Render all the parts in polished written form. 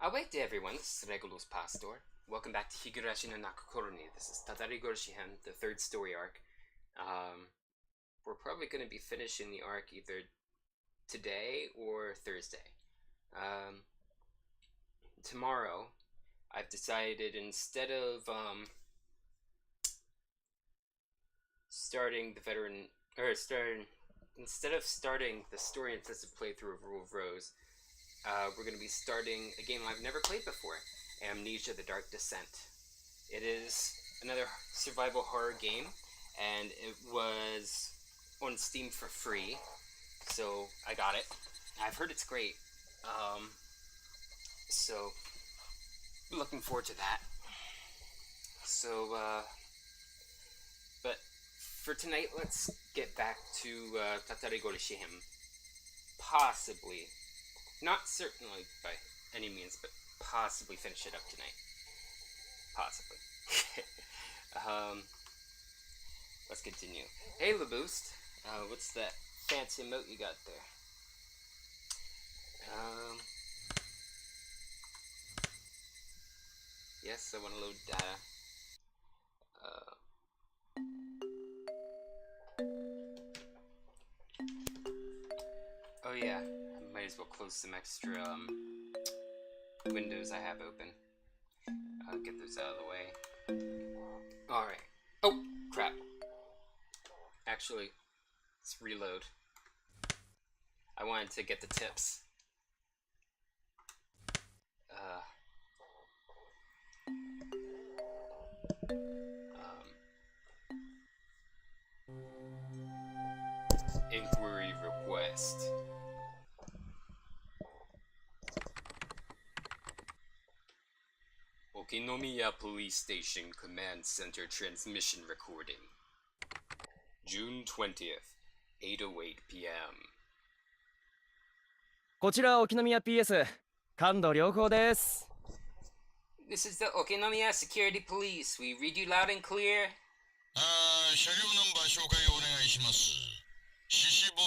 Awake everyone, this is Regulus Pastor. Welcome back to Higurashi no Naku Koro. This is Tatarigoroshi-hen, the third story arc. We're probably going to be finishing the arc either today or Thursday. Tomorrow, I've decided instead of starting the story intensive playthrough of Rule of Rose, we're going to be starting a game I've never played before, Amnesia: The Dark Descent. It is another survival horror game, and it was on Steam for free, so I got it. I've heard it's great, so looking forward to that. So, but for tonight, let's get back to Tatarigoroshi-hen. Possibly. Not certainly by any means, but possibly finish it up tonight. Possibly. Let's continue. Hey, LaBoost. What's that fancy emote you got there? Yes, I want to load data. Oh yeah. Might as well close some extra windows I have open. I'll get those out of the way. Alright. Oh, crap. Actually, let's reload. I wanted to get the tips. Inquiry request. Okinomiya Police Station Command Center Transmission Recording. June 20th, 8:08 p.m. こちら、Okinomiya PS、感度良好です。This is the Okinomiya Security Police. We read you loud and clear. 車両ナンバー紹介をお願いします。獅子骨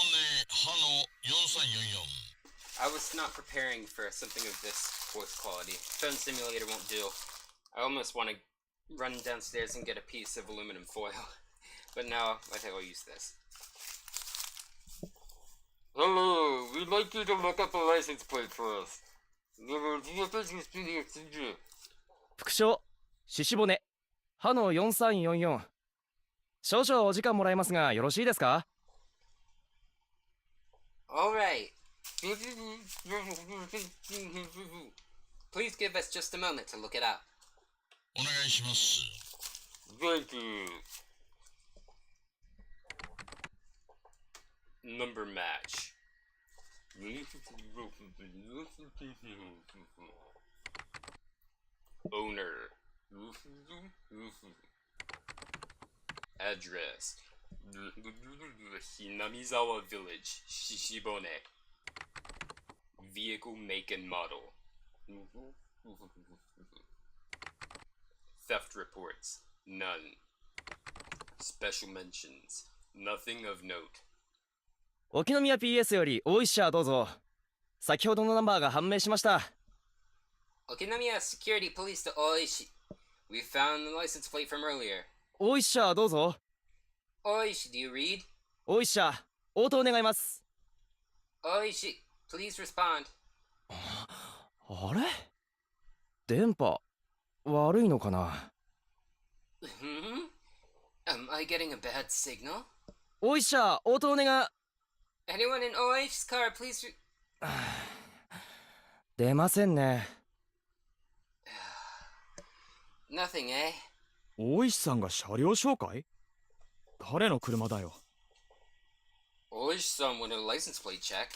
歯の4344。I was not preparing for something of this voice quality. Phone simulator won't do. I almost want to run downstairs and get a piece of aluminum foil. But now, I think I'll use this. Hello, we'd like you to look up the license plate for us. 副将、獅子骨歯の4344。少々お時間もらえますがよろしいですか？ Alright. Please give us just a moment to look it up. お願いします。Thank you. Number match. Owner. Address. Hinamizawa Village, Shishibone. Vehicle make and model. Theft reports, none. Special mentions, nothing of note. Okinomiya PS より大石社どうぞ。先ほどのナンバーが判明しました。Okinomiya Security Police to Oishi. We found the license plate from earlier. 大石社どうぞ。Oishi, do you read? 大石社、応答願います。Oishi, please respond. あれ？電波悪いのかな？ Am I getting a bad signal? 大石社、応答願。Anyone in Oishi's car, please. 出ませんね。Nothing, eh? 大石さんが車両紹介？誰の車だよ。Oishi-san wanted a license plate check.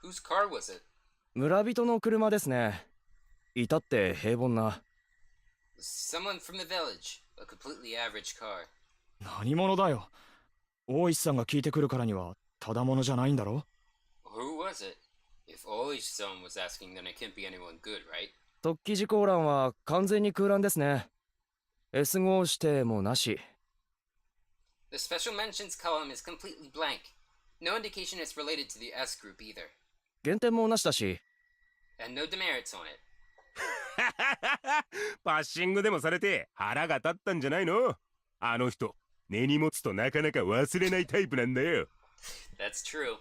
Whose car was it? 村人の車ですね。至って平凡な。Someone from the village. A completely average car. 何者だよ。大石さんが聞いてくるからにはただ者じゃないんだろ。Who was it? If Oishi-san was asking, then it can't be anyone good, right? 突起事項欄は完全に空欄ですね。S 号指定もなし。The special mentions column is completely blank. No indication it's related to the S group either. 減点もなしだし。And no demerits on it. バッシングでもされて腹が立ったんじゃないの？あの人、根に持つとなかなか忘れないタイプなんだよ。That's true.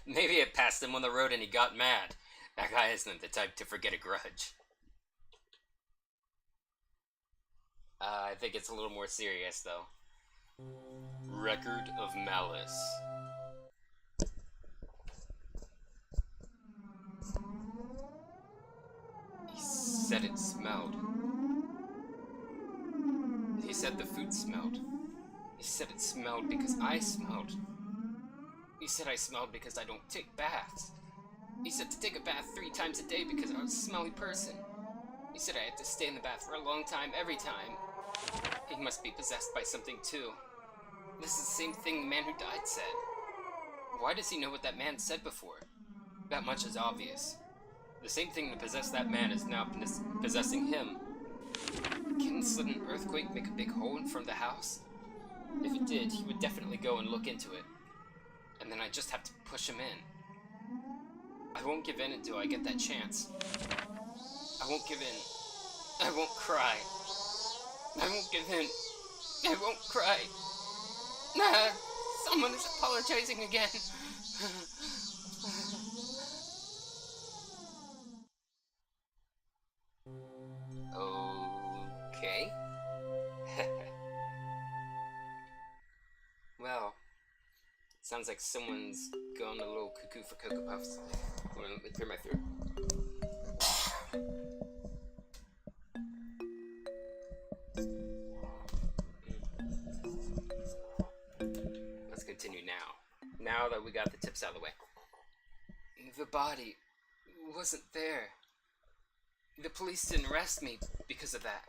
Maybe it passed him on the road and he got mad. That guy isn't the type to forget a grudge. I think it's a little more serious, though. Record of Malice. He said it smelled. He said the food smelled. He said it smelled because I smelled. He said I smelled because I don't take baths. He said to take a bath 3 times a day because I was a smelly person. He said I had to stay in the bath for a long time every time. He must be possessed by something too. This is the same thing the man who died said. Why does he know what that man said before? That much is obvious. The same thing that possessed that man is now possessing him. Can a sudden earthquake make a big hole in front of the house? If it did, he would definitely go and look into it. And then I just have to push him in. I won't give in until I get that chance. I won't give in. I won't cry. I won't give in. I won't cry. Someone is apologizing again. Okay. Well, sounds like someone's gone a little cuckoo for Cocoa Puffs. Hold on, let me clear my throat. Let's continue now. Now that we got the tips out of the way. The body wasn't there. The police didn't arrest me because of that,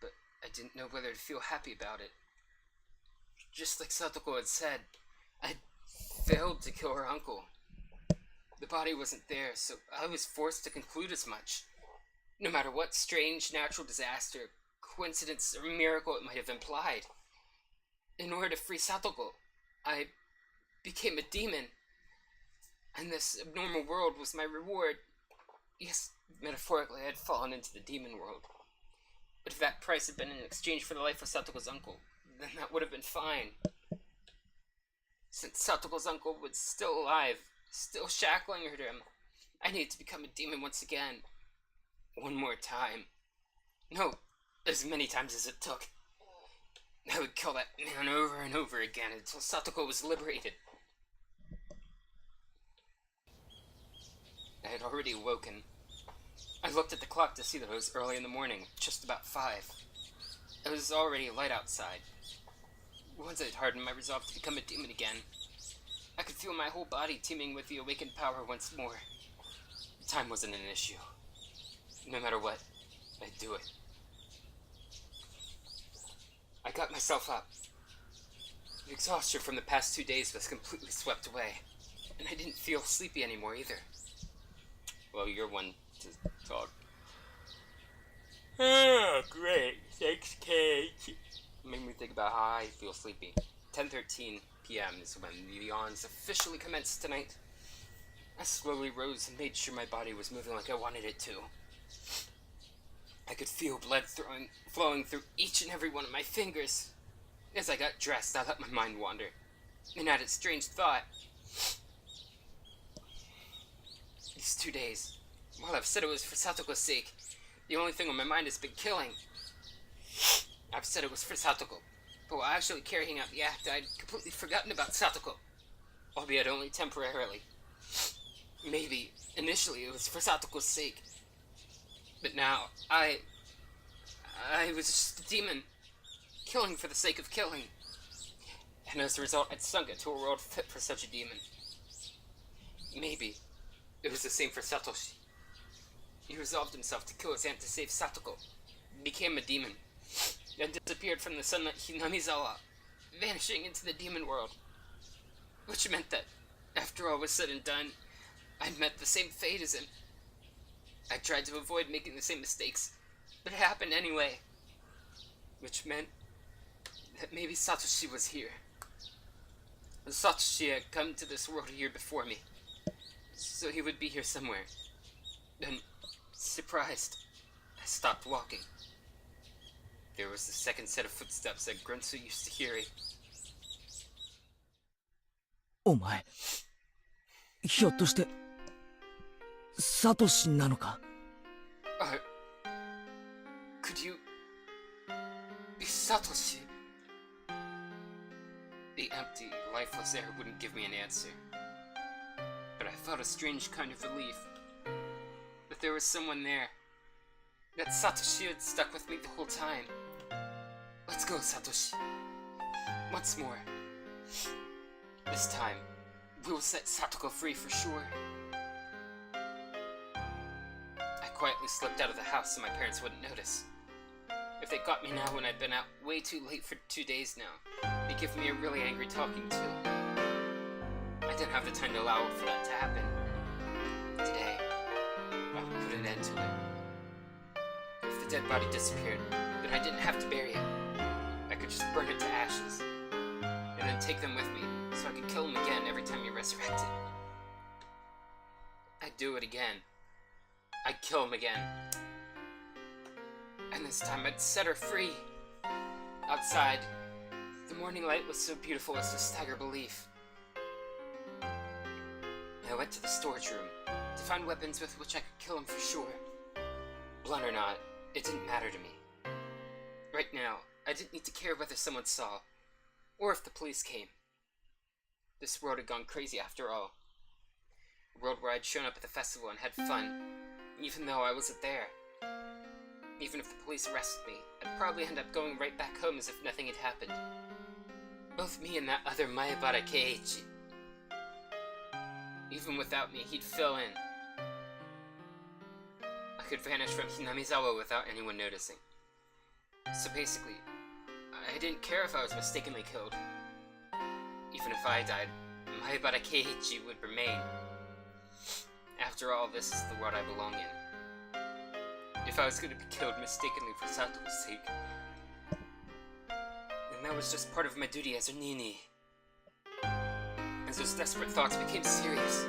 but I didn't know whether to feel happy about it. Just like Satoko had said, I failed to kill her uncle. The body wasn't there, so I was forced to conclude as much. No matter what strange natural disaster, coincidence, or miracle it might have implied. In order to free Satoko, I became a demon. And this abnormal world was my reward. Yes, metaphorically, I had fallen into the demon world. But if that price had been in exchange for the life of Satoko's uncle, then that would have been fine. Since Satoko's uncle was still alive, still shackling her to him, I needed to become a demon once again. One more time. No, as many times as it took. I would kill that man over and over again until Satoko was liberated. I had already awoken. I looked at the clock to see that it was early in the morning, just about 5. It was already light outside. Once I'd hardened my resolve to become a demon again, I could feel my whole body teeming with the awakened power once more. Time wasn't an issue. No matter what, I'd do it. I got myself up. The exhaustion from the past 2 days was completely swept away, and I didn't feel sleepy anymore either. Well, you're one to talk. Oh, great. Thanks, Kate. Made me think about how I feel sleepy. 10:13 p.m. is when the yawns officially commenced tonight. I slowly rose and made sure my body was moving like I wanted it to. I could feel blood flowing through each and every one of my fingers. As I got dressed, I let my mind wander, and had a strange thought. These 2 days, while I've said it was for Satoko's sake, the only thing on my mind has been killing. I've said it was for Satoko, but while actually carrying out the act, I'd completely forgotten about Satoko, albeit only temporarily. Maybe, initially, it was for Satoko's sake, but now, I was just a demon, killing for the sake of killing, and as a result, I'd sunk into a world fit for such a demon. Maybe it was the same for Satoshi. He resolved himself to kill his aunt to save Satoko, became a demon, and disappeared from the sunlit Hinamizawa, vanishing into the demon world. Which meant that, after all was said and done, I'd met the same fate as him. I tried to avoid making the same mistakes, but it happened anyway. Which meant that maybe Satoshi was here. Satoshi had come to this world a year before me, so he would be here somewhere. Then, surprised, I stopped walking. There was the second set of footsteps that grunts so used to hearing. お前ひょっとしてサトシなのか Could you be Satoshi? The empty, lifeless air wouldn't give me an answer. But I felt a strange kind of relief. That there was someone there. That Satoshi had stuck with me the whole time. Let's go, Satoshi. Once more. This time, we will set Satoko free for sure. I quietly slipped out of the house so my parents wouldn't notice. If they got me now when I'd been out way too late for 2 days now, they'd give me a really angry talking to. I didn't have the time to allow for that to happen. Today, I would put an end to it. If the dead body disappeared, then I didn't have to bury it. I could just burn it to ashes, and then take them with me, so I could kill him again every time he resurrected. I'd do it again. I'd kill him again. And this time I'd set her free. Outside, the morning light was so beautiful as to stagger belief. I went to the storage room to find weapons with which I could kill him for sure. Blunt or not, it didn't matter to me. Right now, I didn't need to care whether someone saw, or if the police came. This world had gone crazy after all. A world where I'd shown up at the festival and had fun, even though I wasn't there. Even if the police arrested me, I'd probably end up going right back home as if nothing had happened. Both me and that other Maebara Keiichi. Even without me, he'd fill in. I could vanish from Hinamizawa without anyone noticing. So basically, I didn't care if I was mistakenly killed. Even if I died, Maebara Keiichi would remain. After all, this is the world I belong in. If I was going to be killed mistakenly for Sato's sake, then that was just part of my duty as her nini. As those desperate thoughts became serious,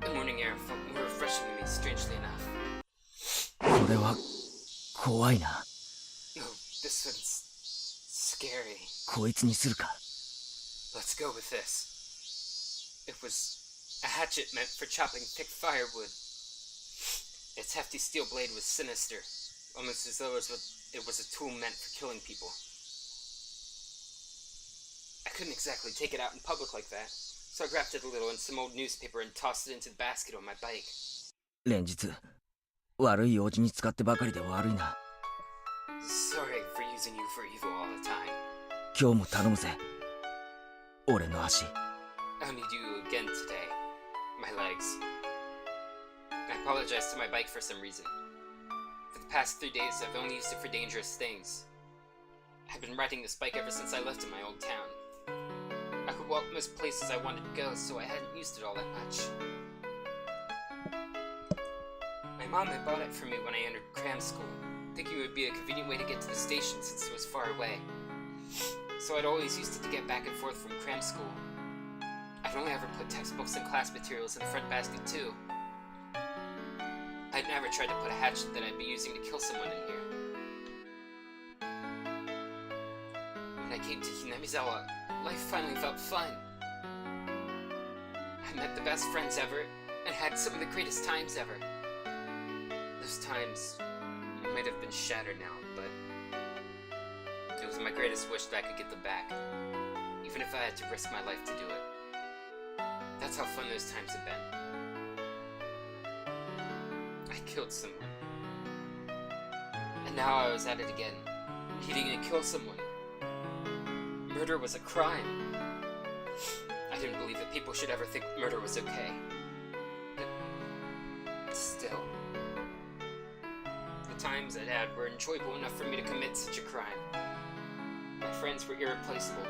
the morning air felt more refreshing to me, strangely enough. これは怖いな No, this one's scary. こいつにするか Let's go with this. It was a hatchet meant for chopping thick firewood. Its hefty steel blade was sinister, almost as though it was a tool meant for killing people. I couldn't exactly take it out in public like that, so I wrapped it a little in some old newspaper and tossed it into the basket on my bike. 連日悪い用事に使ってばかりで悪いな Sorry for using you for evil all the time. 今日も頼むぜ俺の足 I'll need you again today. My legs. I apologize to my bike for some reason. For the past 3 days, I've only used it for dangerous things. I've been riding this bike ever since I left in my old town. I could walk most places I wanted to go, so I hadn't used it all that much. My mom had bought it for me when I entered cram school, thinking it would be a convenient way to get to the station since it was far away. So I'd always used it to get back and forth from cram school. I'd only ever put textbooks and class materials in the front basket too. I'd never tried to put a hatchet that I'd be using to kill someone in here. When I came to Hinamizawa, life finally felt fun. I met the best friends ever, and had some of the greatest times ever. Those times might have been shattered now, but it was my greatest wish that I could get them back, even if I had to risk my life to do it. That's how fun those times have been. I killed someone. And now I was at it again, needing to kill someone. Murder was a crime. I didn't believe that people should ever think murder was okay. But still, the times I'd had were enjoyable enough for me to commit such a crime. My friends were irreplaceable.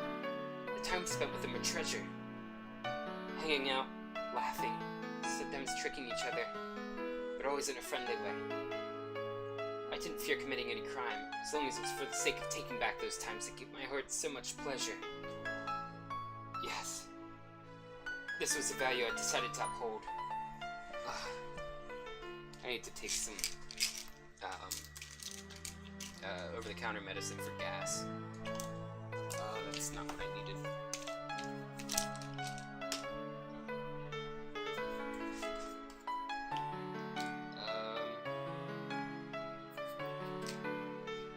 The time spent with them a treasure. Hanging out, laughing, sometimes tricking each other, but always in a friendly way. I didn't fear committing any crime, as long as it was for the sake of taking back those times that give my heart so much pleasure. Yes, this was a value I decided to uphold. I need to take some over-the-counter medicine for gas. That's not what I needed.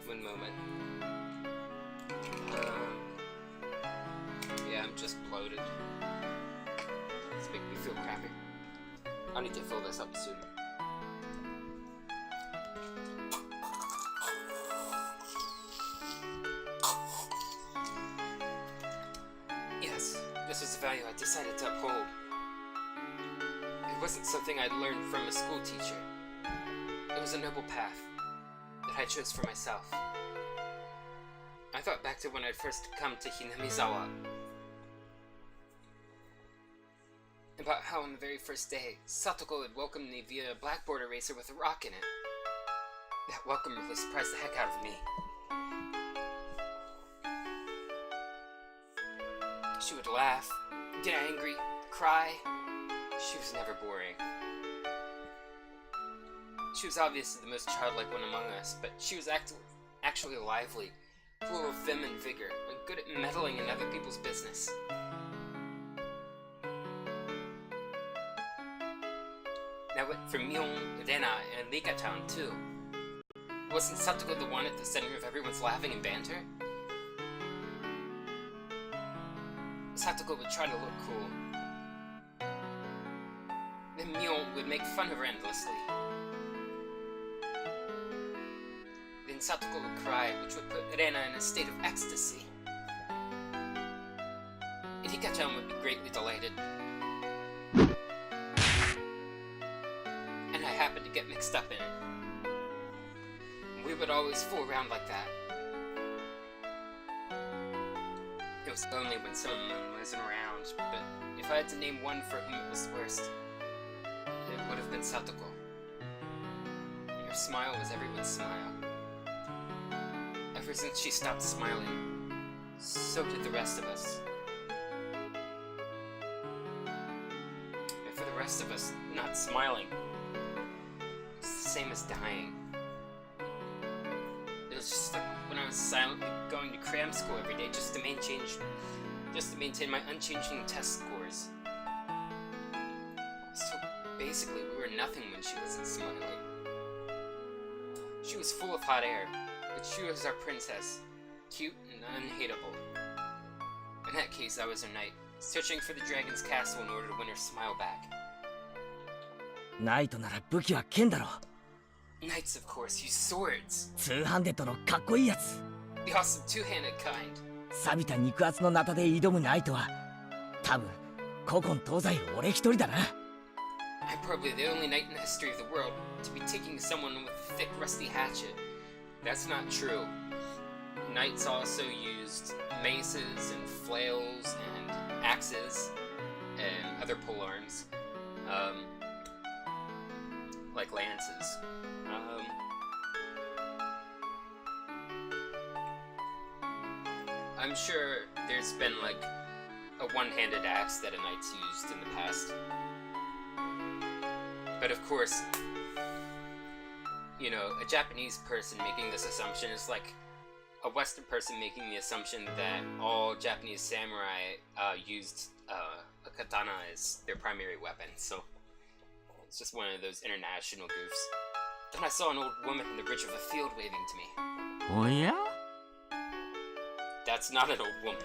One moment. Yeah, I'm just bloated. It's making me feel crappy. I need to fill this up soon. Yes, this was the value I decided to uphold. It wasn't something I'd learned from a school teacher. It was a noble path that I chose for myself. I thought back to when I'd first come to Hinamizawa, about how on the very first day, Satoko had welcomed me via a blackboard eraser with a rock in it. That welcome really surprised the heck out of me. She would laugh, get angry, cry. She was never boring. She was obviously the most childlike one among us, but she was actually lively, full of vim and vigor, and good at meddling in other people's business. That went for Mion, Rena, and Lika-chan too. Wasn't Satoko the one at the center of everyone's laughing and banter? Satoko would try to look cool. Then Mion would make fun of her endlessly. Then Satoko would cry, which would put Rena in a state of ecstasy. And Hika-chan would be greatly delighted. And I happened to get mixed up in it. We would always fool around like that. It was lonely when someone wasn't around, but if I had to name one for whom it was the worst, it would have been Satoko. Her smile was everyone's smile. Ever since she stopped smiling, so did the rest of us. And for the rest of us, not smiling was the same as dying. It was just like when I was silently going to cram school every day just to maintain my unchanging test scores. So basically, we were nothing when she wasn't smiling. She was full of hot air, but she was our princess, cute and unhateable. In that case, I was her knight, searching for the dragon's castle in order to win her smile back. ナイトなら武器は剣だろ。 Knights, of course, use swords. ツーハンデッドのかっこいいやつ。 The awesome two-handed kind. 錆びた肉厚のナタで挑むナイトは多分古今東西俺一人だな。 I'm probably the only knight in the history of the world to be taking someone with a thick, rusty hatchet. That's not true. Knights also used maces and flails and axes and other polearms, like lances. I'm sure there's been like a one-handed axe that a knight's used in the past. But of course, you know, a Japanese person making this assumption is like a Western person making the assumption that all Japanese samurai used a katana as their primary weapon. So it's just one of those international goofs. Then I saw an old woman in the ridge of a field waving to me. Oh yeah? That's not an old woman.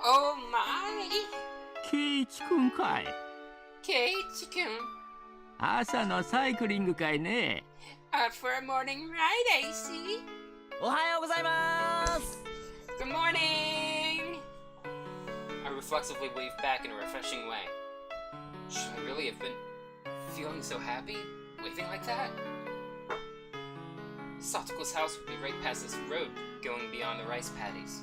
Oh my! ケイチくんかい。 Keiichi-kun, 朝のサイクリングかいね。 out for a morning ride, I see. おはようございます。 Good morning! I reflexively waved back in a refreshing way. Should I really have been feeling so happy? Waving like that? Satoko's house would be right past this road, going beyond the rice paddies.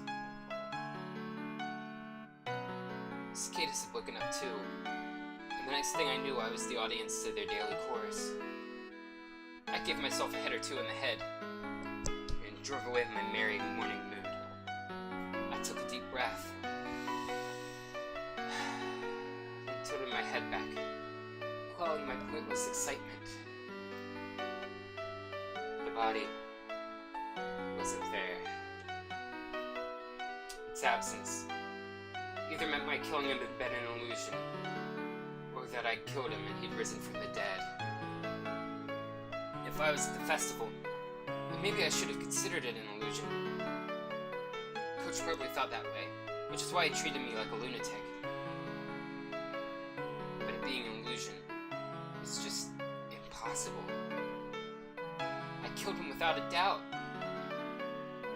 Cicadas had woken up too. And the next thing I knew, I was the audience to their daily chorus. I gave myself a hit or two in the head, and drove away with my merry morning mood. I took a deep breath, and tilted my head back, quelling my pointless excitement. The body wasn't there. Its absence either meant my killing him had been an illusion, or that I'd killed him and he'd risen from the dead. If I was at the festival, then maybe I should have considered it an illusion. Coach probably thought that way, which is why he treated me like a lunatic. But it being an illusion, it's just impossible. I killed him without a doubt.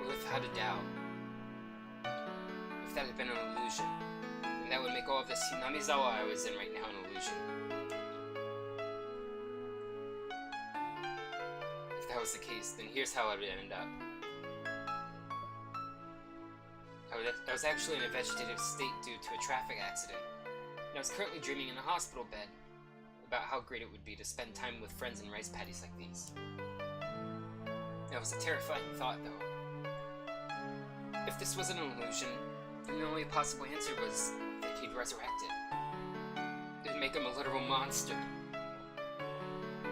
Without a doubt. If that had been an illusion, then that would make all of this Hinamizawa I was in right now an illusion. If that was the case, then here's how it would end up. I was actually in a vegetative state due to a traffic accident, and I was currently dreaming in a hospital bed about how great it would be to spend time with friends and rice paddies like these. That was a terrifying thought, though. If this wasn't an illusion, then the only possible answer was that he'd resurrected. It would make him a literal monster.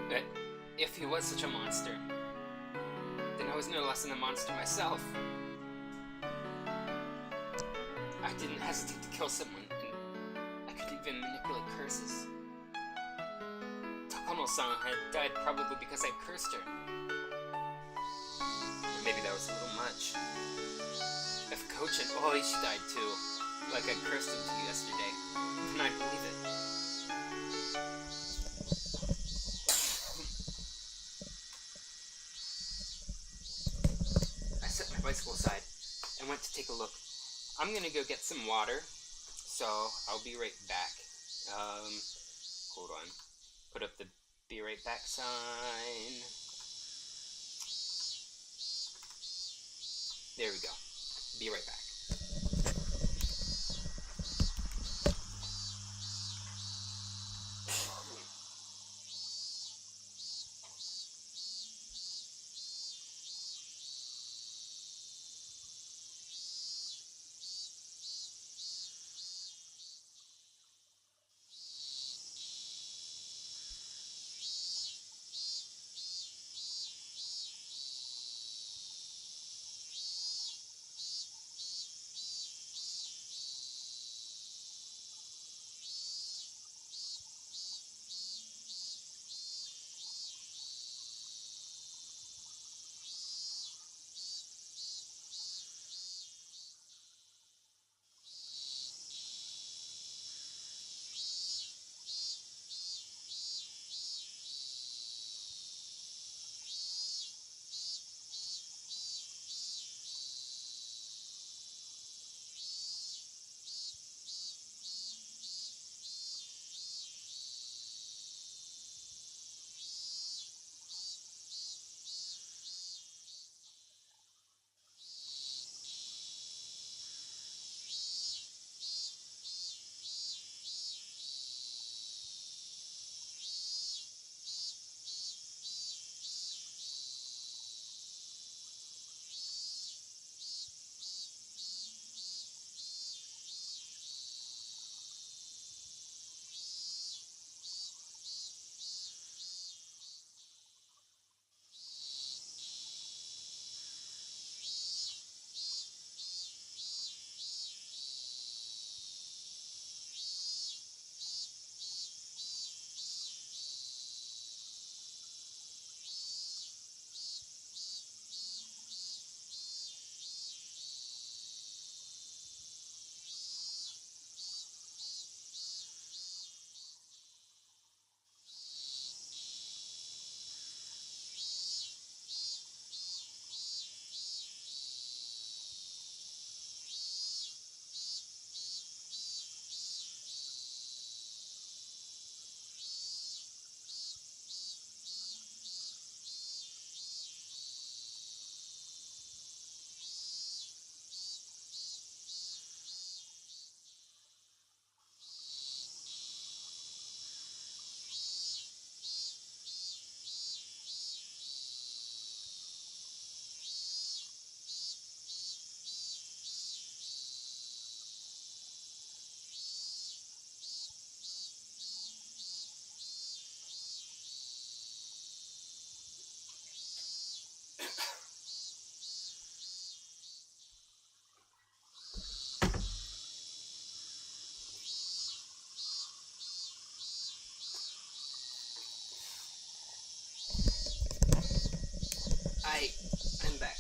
But if he was such a monster, then I was no less than a monster myself. I didn't hesitate to kill someone, and I could even manipulate curses. Takano-san had died probably because I cursed her. Or maybe that was a little much. If Coach and Oishi died too, like I cursed him to you yesterday, then I'd believe it. I set my bicycle aside and went to take a look. I'm gonna go get some water, so I'll be right back. Hold on. Put up the be right back sign. There we go. Be right back. I'm back.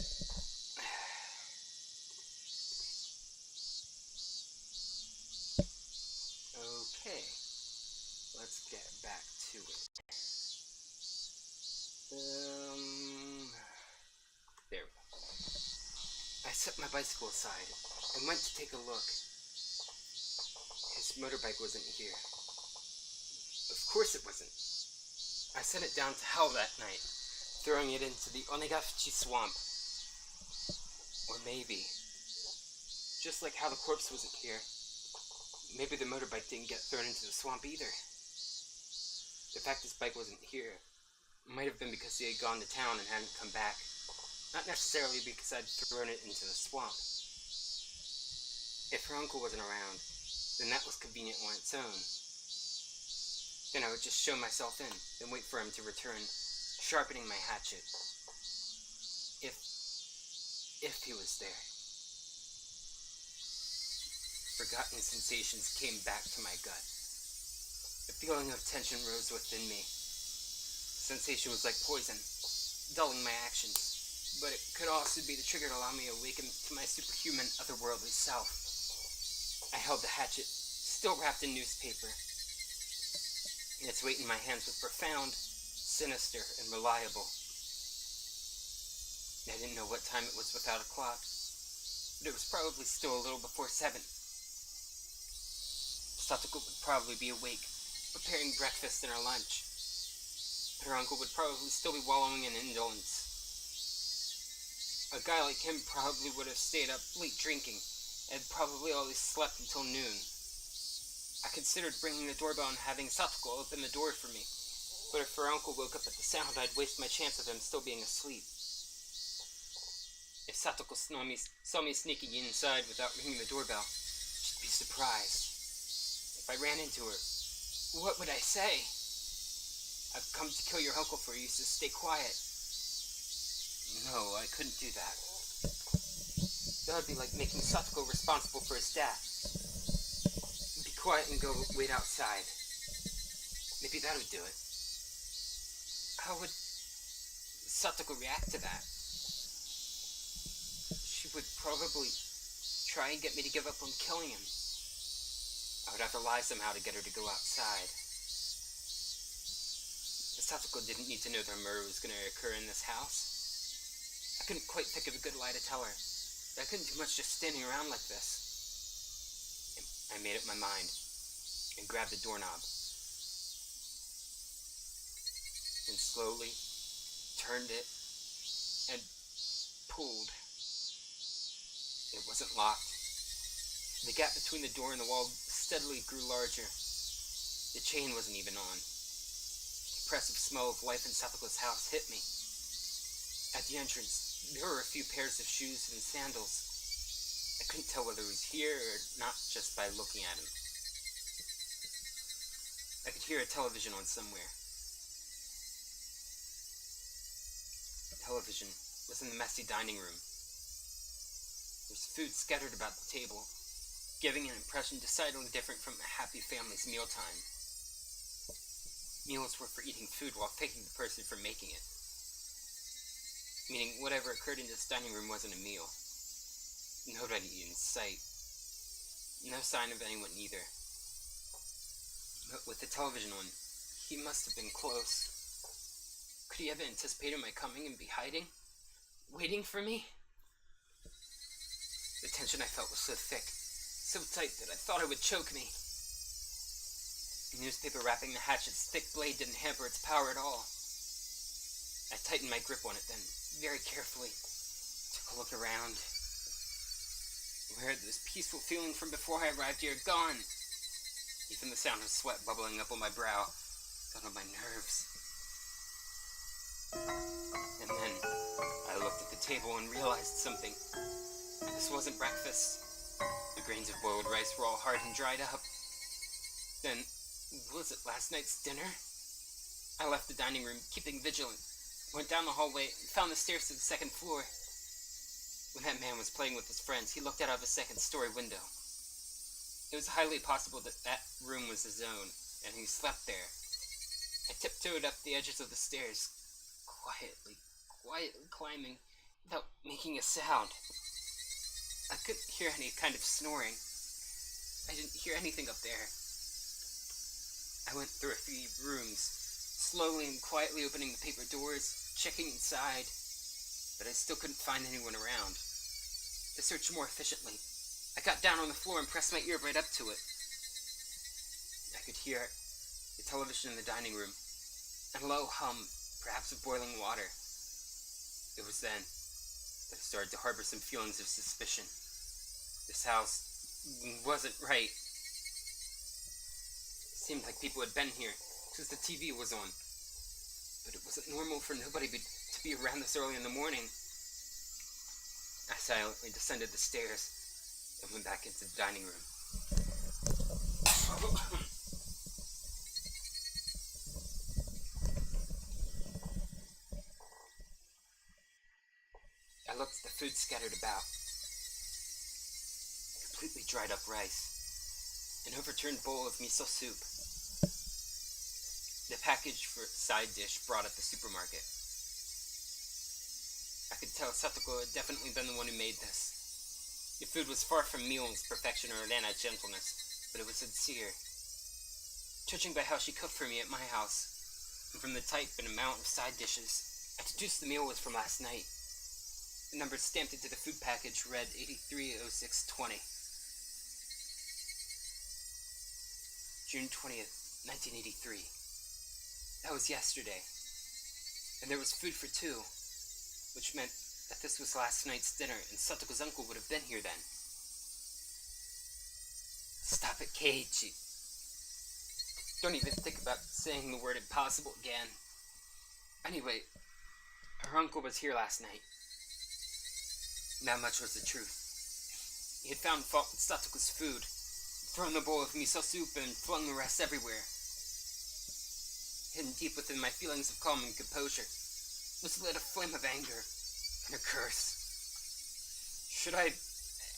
Okay, let's get back to it. There we go. I set my bicycle aside and went to take a look. His motorbike wasn't here. Of course it wasn't. I sent it down to hell that night, throwing it into the Onegafuchi swamp. Or maybe, just like how the corpse wasn't here, maybe the motorbike didn't get thrown into the swamp either. The fact his bike wasn't here might have been because he had gone to town and hadn't come back. Not necessarily because I'd thrown it into the swamp. If her uncle wasn't around, then that was convenient on its own. Then I would just show myself in and wait for him to return, sharpening my hatchet. If he was there. Forgotten sensations came back to my gut. A feeling of tension rose within me. The sensation was like poison, dulling my actions, but it could also be the trigger to allow me to awaken to my superhuman, otherworldly self. I held the hatchet, still wrapped in newspaper. Its weight in my hands was profound, sinister, and reliable. I didn't know what time it was without a clock, but it was probably still a little before 7. Satoko would probably be awake, preparing breakfast and her lunch. Her uncle would probably still be wallowing in indolence. A guy like him probably would have stayed up late drinking, and probably always slept until noon. I considered ringing the doorbell and having Satoko open the door for me, but if her uncle woke up at the sound, I'd waste my chance of him still being asleep. If Satoko saw me sneaking inside without ringing the doorbell, she'd be surprised. If I ran into her, what would I say? I've come to kill your uncle for you, so stay quiet. No, I couldn't do that. That would be like making Satoko responsible for his death. Be quiet and go wait outside. Maybe that would do it. How would Satoko react to that? She would probably try and get me to give up on killing him. I would have to lie somehow to get her to go outside. Satoko didn't need to know that a murder was going to occur in this house. I couldn't quite think of a good lie to tell her. I couldn't do much just standing around like this. I made up my mind and grabbed the doorknob. And slowly turned it and pulled. It wasn't locked. The gap between the door and the wall steadily grew larger. The chain wasn't even on. The oppressive smell of life in Satoko's house hit me. At the entrance, there were a few pairs of shoes and sandals. I couldn't tell whether he was here or not just by looking at him. I could hear a television on somewhere. The television was in the messy dining room. There was food scattered about the table, giving an impression decidedly different from a happy family's mealtime. Meals were for eating food while thanking the person for making it. Meaning whatever occurred in this dining room wasn't a meal. Nobody in sight. No sign of anyone either. But with the television on, he must have been close. Could he have anticipated my coming and be hiding? Waiting for me? The tension I felt was so thick, so tight that I thought it would choke me. The newspaper wrapping the hatchet's thick blade didn't hamper its power at all. I tightened my grip on it then, very carefully, took a look around. Where had those peaceful feelings from before I arrived here gone? Even the sound of sweat bubbling up on my brow got on my nerves. And then I looked at the table and realized something. This wasn't breakfast. The grains of boiled rice were all hard and dried up. Then, was it last night's dinner? I left the dining room, keeping vigilant, went down the hallway, and found the stairs to the second floor. When that man was playing with his friends, he looked out of a second-story window. It was highly possible that that room was his own, and he slept there. I tiptoed up the edges of the stairs, quietly, quietly climbing without making a sound. I couldn't hear any kind of snoring. I didn't hear anything up there. I went through a few rooms, slowly and quietly opening the paper doors, checking inside, but I still couldn't find anyone around. To search more efficiently, I got down on the floor and pressed my ear right up to it. I could hear the television in the dining room, and a low hum, perhaps of boiling water. It was then that I started to harbor some feelings of suspicion. This house wasn't right. It seemed like people had been here because the TV was on, but it wasn't normal for nobody to be around this early in the morning. I silently descended the stairs and went back into the dining room. I looked at the food scattered about. Completely dried up rice. An overturned bowl of miso soup. The package for side dish brought at the supermarket. I could tell Satoko had definitely been the one who made this. The food was far from meal's perfection or nana gentleness, but it was sincere. Judging by how she cooked for me at my house, and from the type and amount of side dishes, I deduced the meal was from last night. The number stamped into the food package read 830620. June 20th, 1983. That was yesterday. And there was food for two, which meant that this was last night's dinner and Satoko's uncle would have been here then. Stop it, Keiichi. Don't even think about saying the word impossible again. Anyway, her uncle was here last night. That much was the truth. He had found fault with Satoko's food, thrown the bowl of miso soup, and flung the rest everywhere. Hidden deep within my feelings of calm and composure was lit a flame of anger and a curse. Should I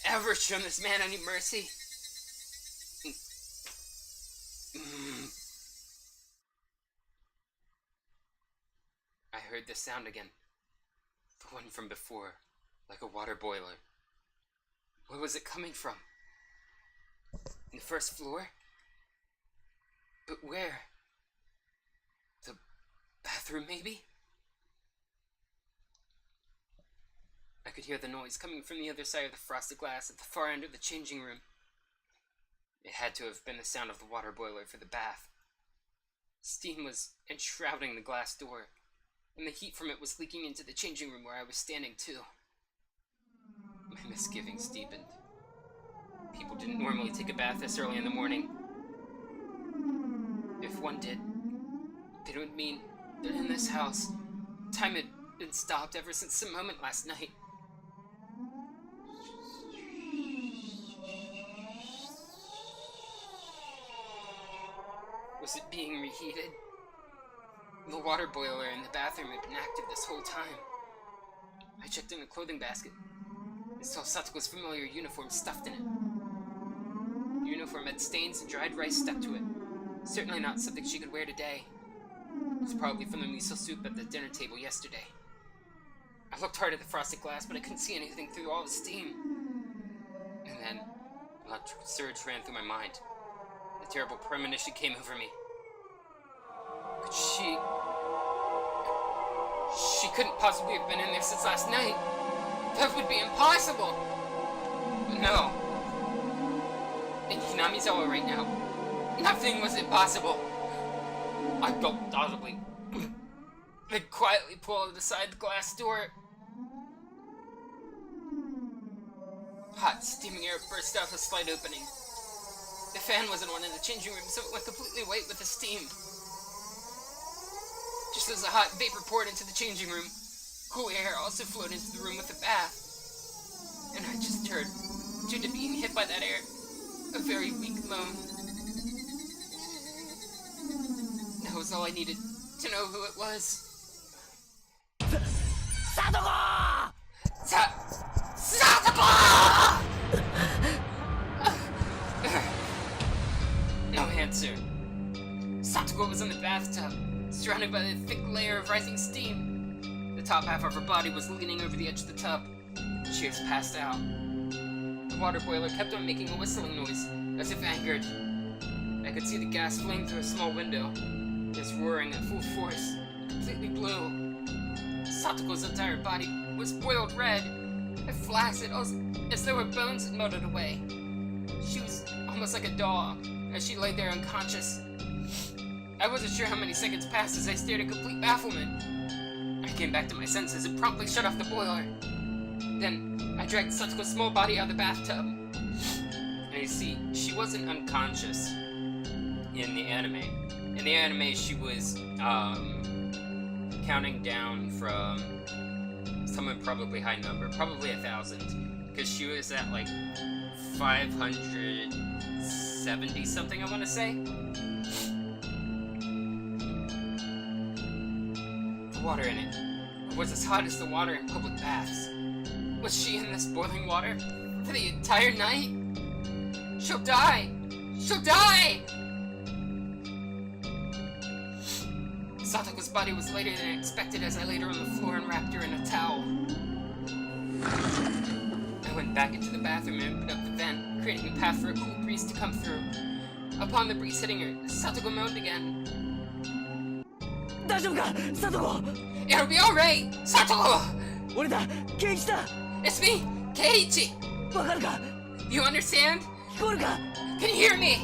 ever show this man any mercy? I heard the sound again. The one from before, like a water boiler. Where was it coming from? In the first floor? But where? The bathroom, maybe? I could hear the noise coming from the other side of the frosted glass at the far end of the changing room. It had to have been the sound of the water boiler for the bath. Steam was enshrouding the glass door, and the heat from it was leaking into the changing room where I was standing too. My misgivings deepened. People didn't normally take a bath this early in the morning. If one did, it would mean that in this house, time had been stopped ever since the moment last night. Was it being reheated? The water boiler in the bathroom had been active this whole time. I checked in the clothing basket and saw Satoko's familiar uniform stuffed in it. The uniform had stains and dried rice stuck to it. Certainly not something she could wear today. It was probably from the miso soup at the dinner table yesterday. I looked hard at the frosted glass, but I couldn't see anything through all the steam. And then, an electric surge ran through my mind. A terrible premonition came over me. Could she couldn't possibly have been in there since last night. That would be impossible. But no. In Hinamizawa right now, nothing was impossible. I gulped audibly, then quietly pulled aside the glass door. Hot, steaming air burst out of a slight opening. The fan wasn't on in the changing room, so it went completely white with the steam. Just as the hot vapor poured into the changing room, cool air also flowed into the room with the bath. And I just heard, due to being hit by that air, a very weak moan. That was all I needed to know who it was. Satoko! Satoko! No answer. Satoko was in the bathtub, surrounded by a thick layer of rising steam. The top half of her body was leaning over the edge of the tub. She was passed out. The water boiler kept on making a whistling noise, as if angered. I could see the gas flame through a small window. It was roaring at full force, completely blue. Satoko's entire body was boiled red, and flaccid, as though her bones had melted away. She was almost like a doll, as she lay there unconscious. I wasn't sure how many seconds passed as I stared in complete bafflement. I came back to my senses and promptly shut off the boiler. Then, I dragged Satoko's small body out of the bathtub. And you see, she wasn't unconscious in the anime. In the anime, she was, counting down from some probably high number, probably 1,000, because she was at like 570 something, I want to say. The water in it was as hot as the water in public baths. Was she in this boiling water for the entire night? She'll die! She'll die! Satoko's body was later than I expected as I laid her on the floor and wrapped her in a towel. I went back into the bathroom and opened up the vent, creating a path for a cool breeze to come through. Upon the breeze hitting her, Satoko moaned again. 大丈夫かサトコ It'll be alright! Satoko! 俺だケイチだ It's me! Keiichi! わかるか You understand? 聞こえるか Can you hear me?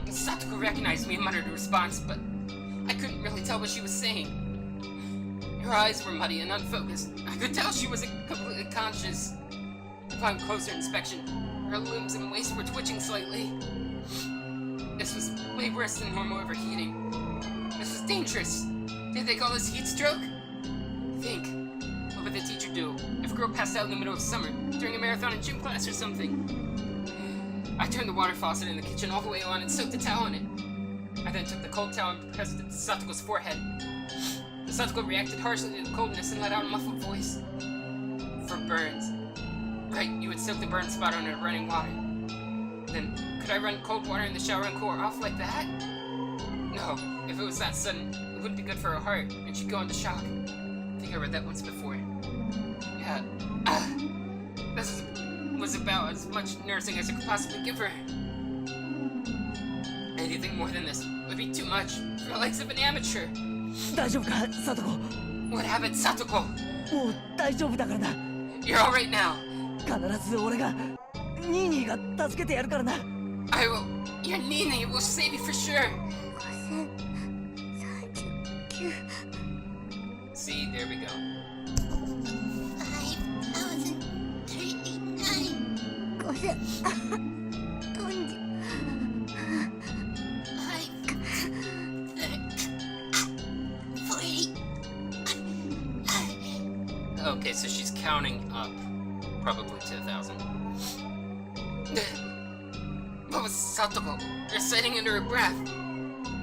Satoko recognized me and muttered a response, but I couldn't really tell what she was saying. Her eyes were muddy and unfocused. I could tell she wasn't completely conscious. Upon closer inspection, her limbs and waist were twitching slightly. This was way worse than normal overheating. This was dangerous. Did they call this heat stroke? Think. What would the teacher do if a girl passed out in the middle of summer during a marathon in gym class or something? I turned the water faucet in the kitchen all the way on and soaked a towel in it. I then took the cold towel and pressed it to Satoko's forehead. Satoko reacted harshly to the coldness and let out a muffled voice. For burns. Right, you would soak the burn spot under running water. Then, could I run cold water in the shower and cool her off like that? No, if it was that sudden, it wouldn't be good for her heart, and she'd go into shock. I think I read that once before. Yeah, this was about as much nursing as I could possibly give her. Anything more than this would be too much for the likes of an amateur. 大丈夫かサトコ What happened, Satoko? もう大丈夫だからな You're alright now. 必ず俺がニーニーが助けてやるからな I will. Your Nina will save you for sure. 5039 See, there we go. 5040 Okay, so she's counting up, probably to 1,000. What was Satoko reciting under her breath?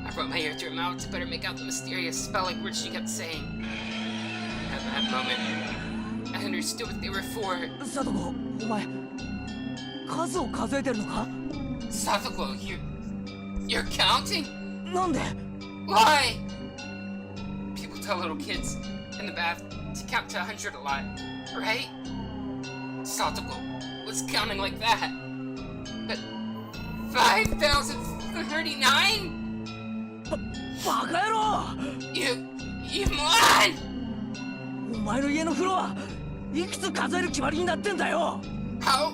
I brought my ear to her mouth to better make out the mysterious spelling words she kept saying. At that moment, I understood what they were for. サトコお前数を数えてるのか Satoko, you're counting? なんで Why? People tell little kids in the bath to count to 100 a lot, right? Satoko was counting like that. But 5,039? バカ野郎 You moron! お前の家の風呂はいくつ数える決まりになってんだよ How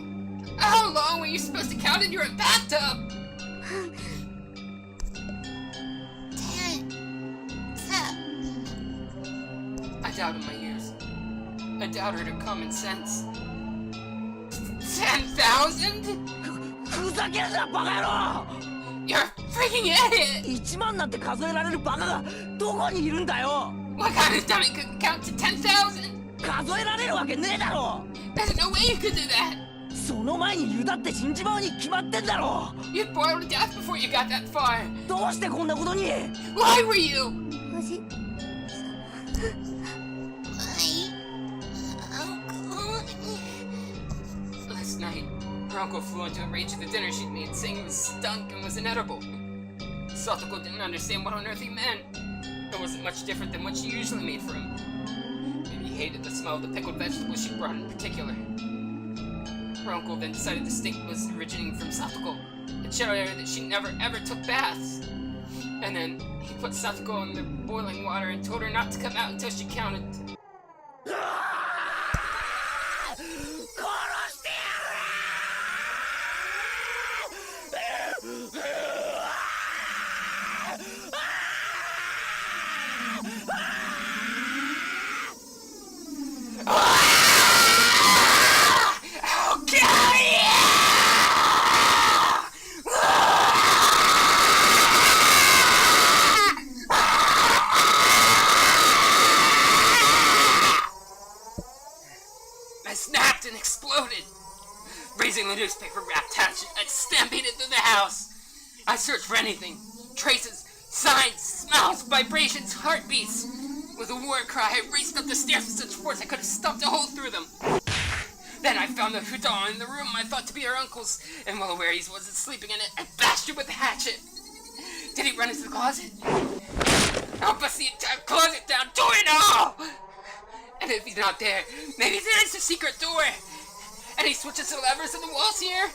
long were you supposed to count in your own bathtub? 10 I doubted my ears. I doubted her common sense. 10,000? ふざけるなバカ野郎 You're a freaking idiot! 1万なんて数えられるバカがどこにいるんだよ What kind of dummy could count to 10,000? 数えられるわけねえだろ There's no way you could do that! その前に湯だって死んじまうに決まってんだろ You'd boil to death before you got that far! どうしてこんなことに Why were you? おじはい uncle flew into a rage at the dinner she'd made, saying it was stunk and was inedible. Satoko didn't understand what on earth he meant. It wasn't much different than what she usually made for him. Maybe he hated the smell of the pickled vegetables she brought in particular. Her uncle then decided the stink was originating from Satoko, and showed her that she never ever took baths. And then he put Satoko in the boiling water and told her not to come out until she counted. I snapped and exploded. Raising the newspaper wrapped hatchet, I stampeded through the house. I searched for anything. Traces, signs, smells, vibrations, heartbeats. With a war cry, I raced up the stairs with such force I could have stumped a hole through them. Then I found the futon in the room I thought to be her uncle's, and well aware he wasn't sleeping in it, I bashed it with the hatchet. Did he run into the closet? I'll bust the entire closet down, door and all! And if he's not there, maybe there is a secret door. Any switches and levers in the walls here?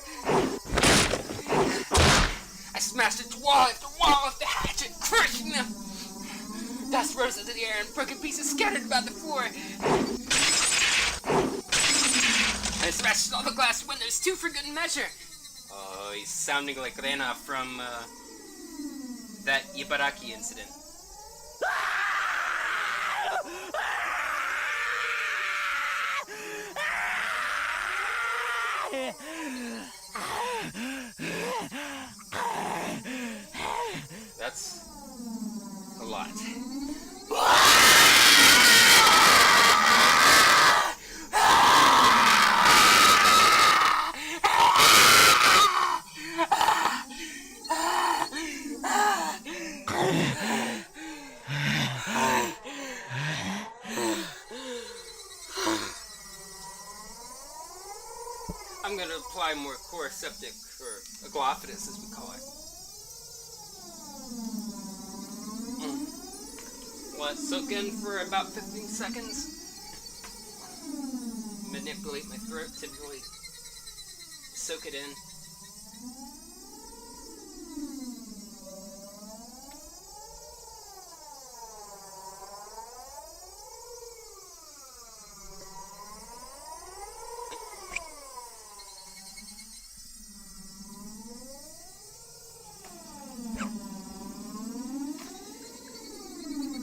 I smashed into wall after wall with the hatchet, crushing them. Dust rose into the air and broken pieces scattered about the floor. I smashed all the glass windows, too, for good measure. Oh, he's sounding like Rena from, that Ibaraki incident. That's a lot. I'm going to apply more coroseptic, or agglophatus as we call it. Let it soak in for about 15 seconds. Manipulate my throat to really soak it in.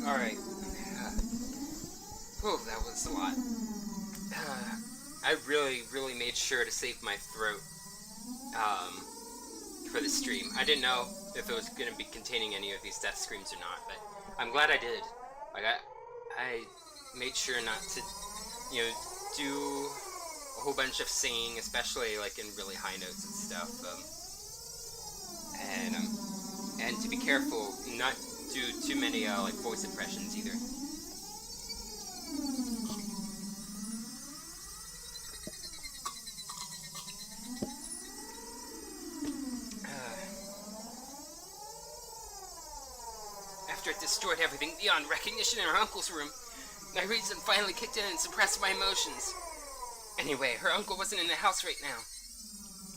Alright. Oh, that was a lot. I really made sure to save my throat for the stream. I didn't know if it was going to be containing any of these death screams or not, but I'm glad I did. Like, I made sure not to, you know, do a whole bunch of singing, especially, like, in really high notes and stuff. And to be careful, not do too many, like, voice impressions either. After it destroyed everything beyond recognition in her uncle's room, my reason finally kicked in and suppressed my emotions. Anyway, her uncle wasn't in the house right now.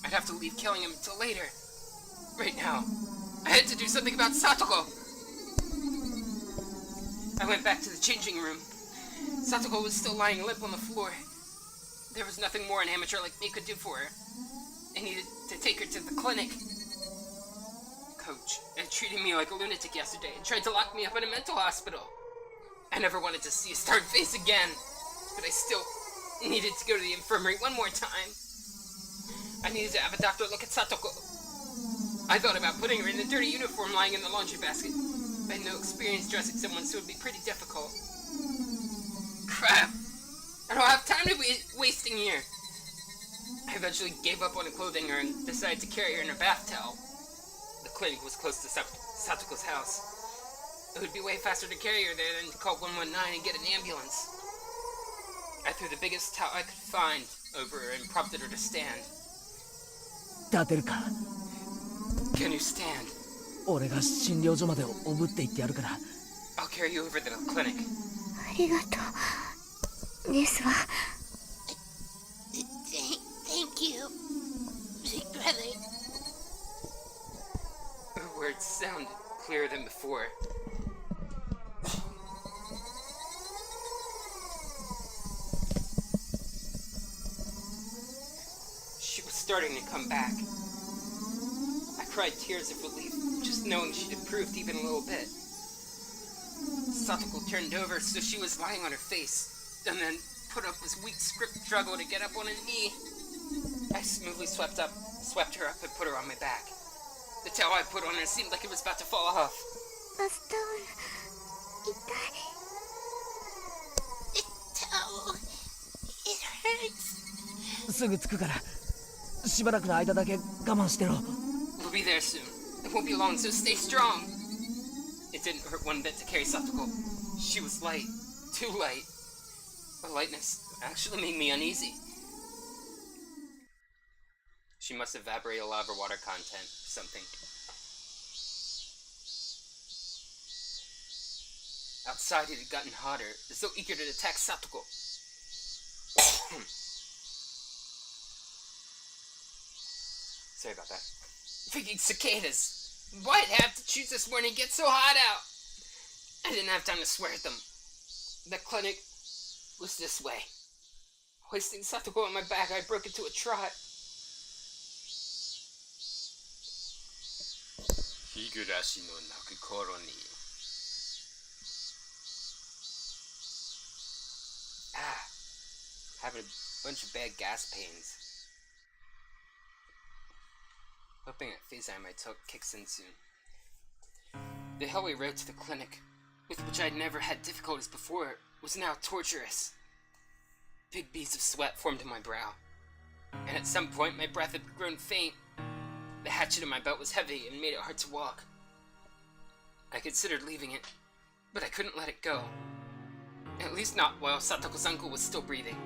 I'd have to leave killing him until later. Right now, I had to do something about Satoko. I went back to the changing room. Satoko was still lying limp on the floor. There was nothing more an amateur like me could do for her. I needed to take her to the clinic. Coach had treated me like a lunatic yesterday and tried to lock me up in a mental hospital. I never wanted to see a starred face again, but I still needed to go to the infirmary one more time. I needed to have a doctor look at Satoko. I thought about putting her in the dirty uniform lying in the laundry basket. I had no experience dressing someone, so it would be pretty difficult. Crap! I don't have time to be wasting here. I eventually gave up on clothing her and decided to carry her in a bath towel. The clinic was close to Satoko's house. It would be way faster to carry her there than to call 119 and get an ambulance. I threw the biggest towel I could find over her and prompted her to stand. 立てるか。 Can you stand? 俺が診療所までおぶって行ってやるから。 I'll carry you over to the clinic. ありがとうですわ。 Thank you, big brother. Her words sounded clearer than before. She was starting to come back. I cried tears of relief, just knowing she'd improved even a little bit. Satoko turned over so she was lying on her face, and then put up this weak struggle to get up on a knee. I smoothly swept her up and put her on my back. The towel I put on her seemed like it was about to fall off. バスタオル痛い。 Towel. It hurts. すぐ着くから。しばらくの間だけ我慢してろ。 We'll be there soon. It won't be long, so stay strong. It didn't hurt one bit to carry Satoko. She was light. Too light. The lightness actually made me uneasy. She must evaporate a lot of her water content or something. Outside it had gotten hotter, as though eager to attack Satoko. Sorry about that. Freaking cicadas! Why'd I have to choose this morning to get so hot out? I didn't have time to swear at them. The clinic was this way. Hoisting Satoko on my back, I broke into a trot. Higurashi no Naku Koro ni. Having a bunch of bad gas pains. Hoping that phase I might kicks in soon. The hellway road to the clinic, with which I'd never had difficulties before, was now torturous. Big beads of sweat formed in my brow, and at some point my breath had grown faint. The hatchet in my belt was heavy and made it hard to walk. I considered leaving it, but I couldn't let it go. At least not while Satoko's uncle was still breathing.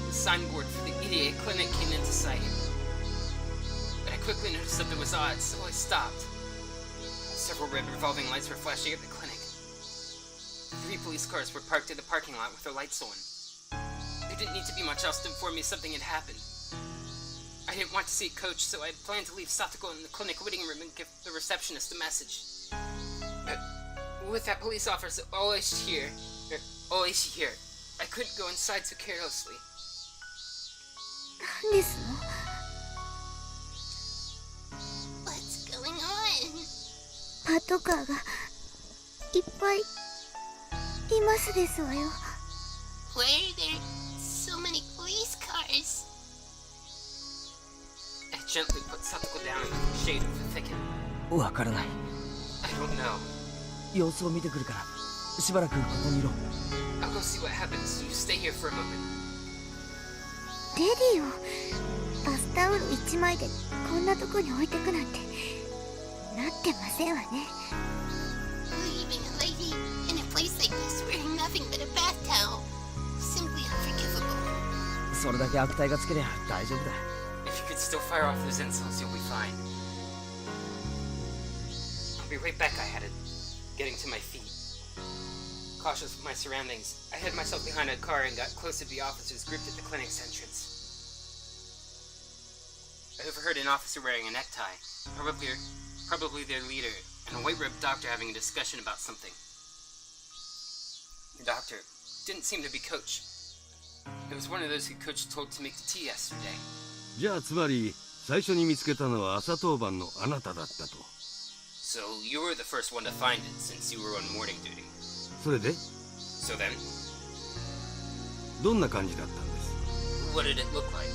The signboard for the Irie Clinic came into sight. But I quickly noticed something was odd, so I stopped. Several red revolving lights were flashing at the clinic. 3 police cars were parked in the parking lot with their lights on. There didn't need to be much else to inform me something had happened. I didn't want to see Coach, so I planned to leave Satoko in the clinic waiting room and give the receptionist a message. But with that police officer always here, I couldn't go inside so carelessly. 何ですの？ What's going on? パトカーがいっぱいいますですわよ。 Why are there so many police cars? I gently put Satoko down into the shade of the thicket. わからない。 I don't know. 様子を見てくるから。しばらくここにいろ。 I'll go see what happens. You stay here for a moment. レディをバスタオル1枚でこんなとこに置いてくなんてなってませんわね。 Leaving a lady in a place like this wearing nothing but a bath towel. Simply unforgivable. それだけ悪態がつけりゃ大丈夫だ。 If you could still fire off those insults, you'll be fine. I'll be right back, I added, getting to my feet. Cautious of my surroundings, I hid myself behind a car and got close to the officers grouped at the clinic's entrance. I overheard an officer wearing a necktie, probably their leader, and a white-robed doctor having a discussion about something. The doctor didn't seem to be Coach. It was one of those who Coach told to make the tea yesterday. じゃあつまり最初に見つけたのは朝当番のあなただったと。 So you were the first one to find it since you were on morning duty. それで So then, どんな感じだったんです？ what did it look like?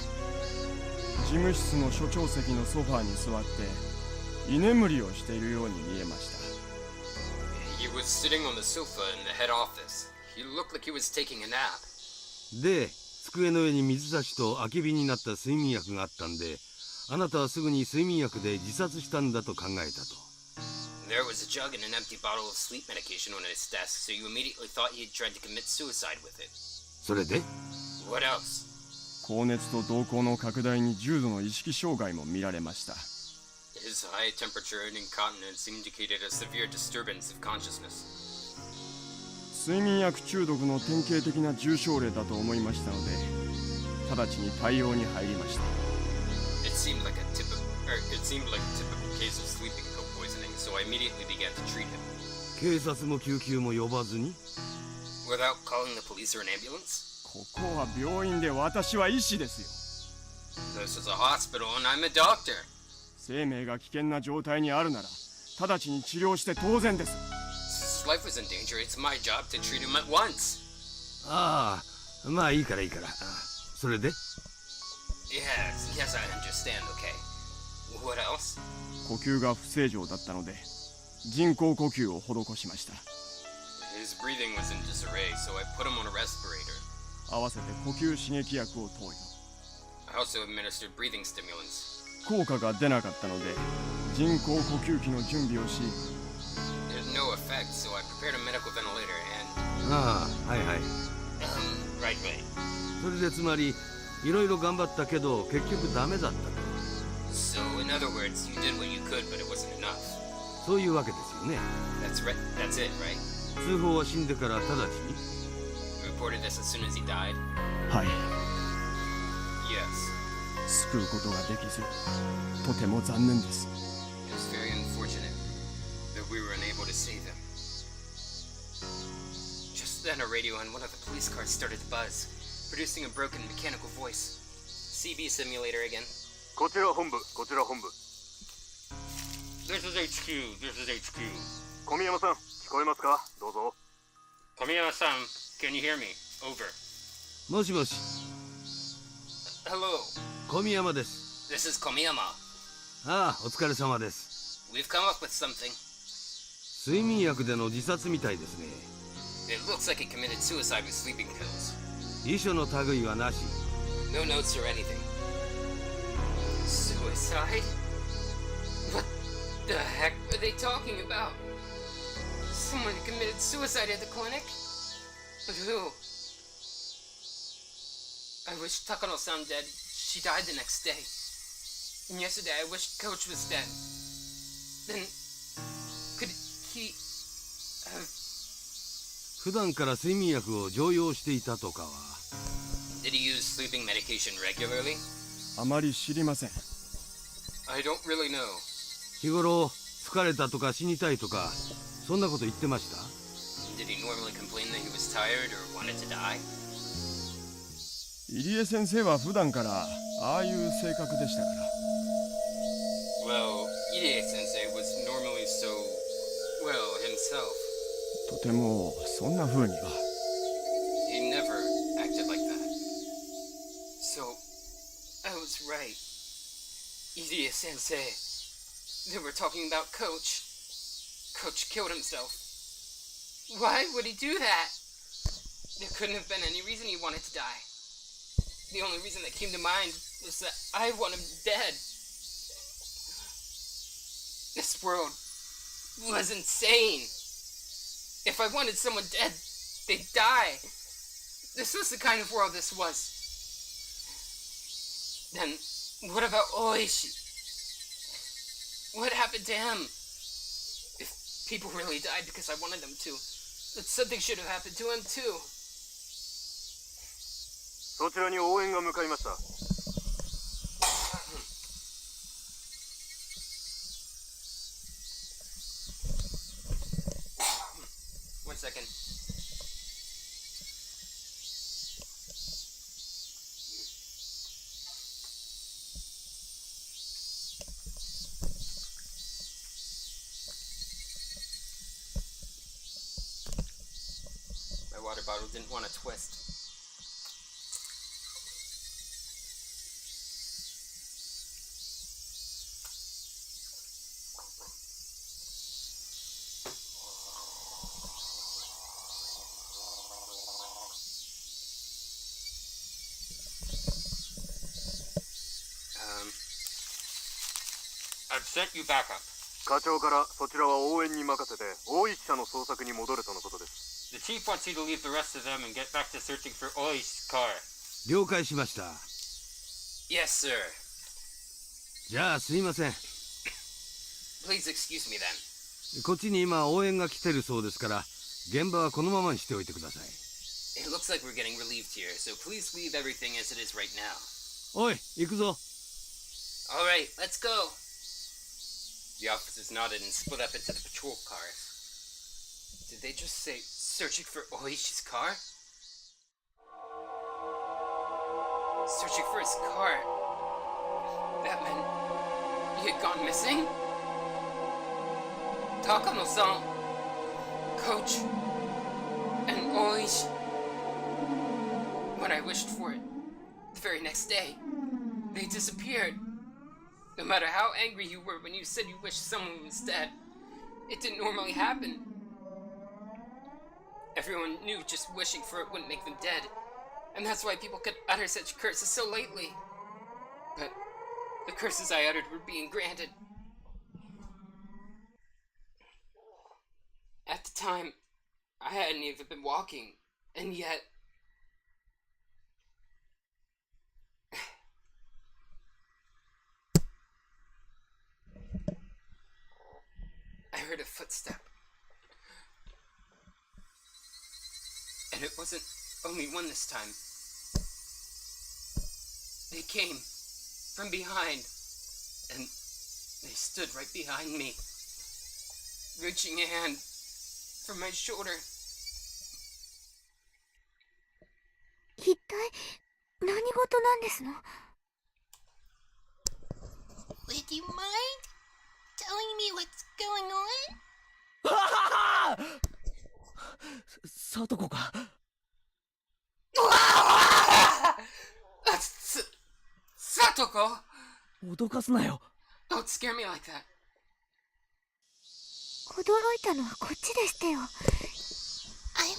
事務室の所長席のソファーに座って居眠りをしているように見えました。 He was sitting on the sofa in the head office. He looked like he was taking a nap. で机の上に水差しと空き瓶になった睡眠薬があったんで、あなたはすぐに睡眠薬で自殺したんだと考えたと。 There was a jug and an empty bottle of sleep medication on his desk, so you immediately thought he had tried to commit suicide with it. それで What else? 高熱と瞳孔の拡大に重度の意識障害も見られました。 His high temperature and incontinence indicated a severe disturbance of consciousness. 睡眠薬中毒の典型的な重症例だと思いましたので、直ちに対応に入りました。 It seemed like a typical case of sleeping pill poisoning, so I immediately began to treat him. 警察も救急も呼ばずに Without calling the police or an ambulance? ここは病院で私は医師ですよ。 This is a hospital and I'm a doctor. 生命が危険な状態にあるなら、直ちに治療して当然です。 His life was in danger. It's my job to treat him at once. ああ、まあいいからいいから。それで Yes, I understand, okay. What else? 呼吸が不正常だったので、人工呼吸を施しました。 His breathing was in disarray, so I put him on a respirator. 合わせて呼吸刺激薬を投与。 I also administered breathing stimulants. 効果が出なかったので、人工呼吸器の準備をし、 There's no effect, so I prepared a medical ventilator and... ああ、はいはい。right way. それでつまりいろいろ頑張ったけど結局ダメだったと。 So, in other words, you did what you could, but it wasn't enough. そういうわけですよね。That's it, right? 通報は死んでから直ちに Reported this as soon as he died? はい。 Yes. 救うことができず、とても残念です。 It was very unfortunate that we were unable to save him. Just then, a radio on one of the police cars started to buzz, producing a broken mechanical voice. CB simulator again. こちら本部、こちら本部。 This is HQ, this is HQ. 小宮山さん、聞こえますか？どうぞ。 Komiyama-san, can you hear me? Over. もしもし Hello, 小宮山です。 this is Komiyama. ああ、お疲れ様です。 We've come up with something. 睡眠薬での自殺みたいですね。 It looks like he committed suicide with sleeping pills. 遺書の類はなし。 No notes or anything. Suicide? What the heck are they talking about? Someone committed suicide at the clinic? But who? I wish Takano-san dead. She died the next day. And yesterday I wished Coach was dead. Then, could he have... 普段から睡眠薬を常用していたとかは。 Did he use sleeping medication regularly? あまり知りません。 I don't really know. 日頃疲れたとか死にたいとかそんなこと言ってました？ Did he normally complain that he was tired or wanted to die? 入江先生は普段からああいう性格でしたから。 Well, Irie-sensei was normally so, well, himself. とてもそんな風には。 He never acted like that. So, I was right. Irie-sensei. They were talking about Coach. Coach killed himself. Why would he do that? There couldn't have been any reason he wanted to die. The only reason that came to mind was that I want him dead. This world was insane. If I wanted someone dead, they'd die. This was the kind of world this was. Then, what about Oishi? What happened to him? If people really died because I wanted them to, then something should have happened to him too. そちらに応援が向かいました。 One second. My water bottle didn't want to twist. I've sent you backup. 課長からそちらは応援に任せて大石社の捜索に戻るとのことです。 The chief wants you to leave the rest of them and get back to searching for Oishi's car. 了解しました。Yes, sir. じゃあすいません。 Please excuse me then. こっちに今応援が来てるそうですから、現場はこのままにしておいてください。 It looks like we're getting relieved here, so please leave everything as it is right now. おい、行くぞ。 Alright, let's go. The officers nodded and split up into the patrol cars. Did they just say searching for Oishi's car? Searching for his car. That meant he had gone missing? Takano-san, Coach, and Oishi. When I wished for it, the very next day, they disappeared. No matter how angry you were when you said you wished someone was dead, it didn't normally happen. Everyone knew just wishing for it wouldn't make them dead, and that's why people could utter such curses so lightly. But the curses I uttered were being granted. At the time, I hadn't even been walking, and yet... I heard a footstep. And it wasn't only one this time. They came from behind, and they stood right behind me, reaching a hand from my shoulder. 一体何事なんですの？ Would you mind telling me what's going on? サトコか。Satoko! 脅かすなよ。 Don't scare me like that. 驚いたのはこっちでしてよ。 I'm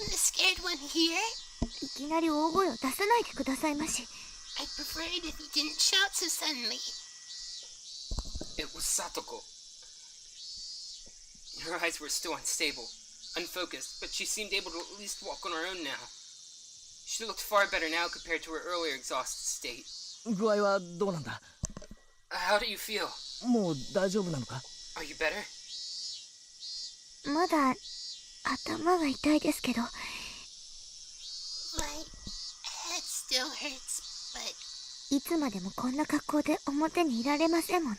the scared one here. いきなり大声を出さないでくださいまし。 I'd prefer it if you didn't shout so suddenly. It was Satoko. Her eyes were still unstable, unfocused, but she seemed able to at least walk on her own now. She looked far better now compared to her earlier exhausted state. 具合はどうなんだ？ How do you feel? もう大丈夫なのか？ Are you better? まだ頭が痛いですけど。 My head still hurts, but いつまでもこんな格好で表にいられませんもの。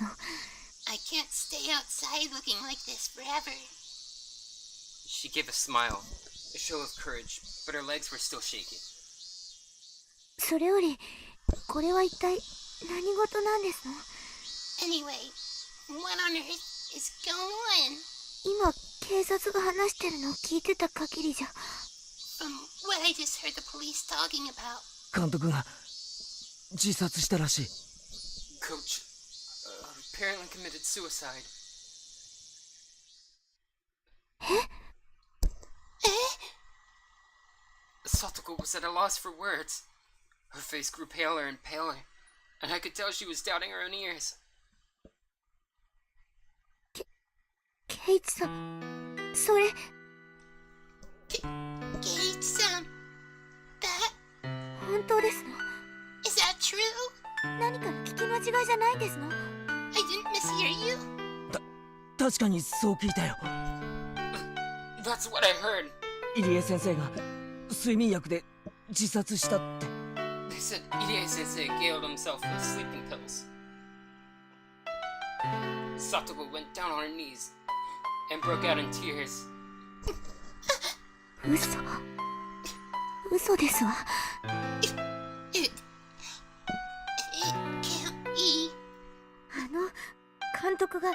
I can't stay outside looking like this forever. She gave a smile, a show of courage, but her legs were still shaking. それよりこれは一体何事なんですの？ Anyway, what on earth is going on? 今警察が話してるのを聞いてた限りじゃ。 From what I just heard the police talking about. 監督が自殺したらしい。 Coach apparently committed suicide. え？ Satoko was at a loss for words. Her face grew paler and paler, and I could tell she was doubting her own ears. ケイチさん、それ。Gage-san, that 本当ですの？ is that true? 何かの聞き間違いじゃないですの？ I didn't mishear you. 確かにそう聞いたよ。 That's what I heard. 入江先生が睡眠薬で自殺したって。 They said Irie sensei killed himself with sleeping pills. Satoko went down on her knees and broke out in tears. 嘘ですわ。 It can't be. 監督が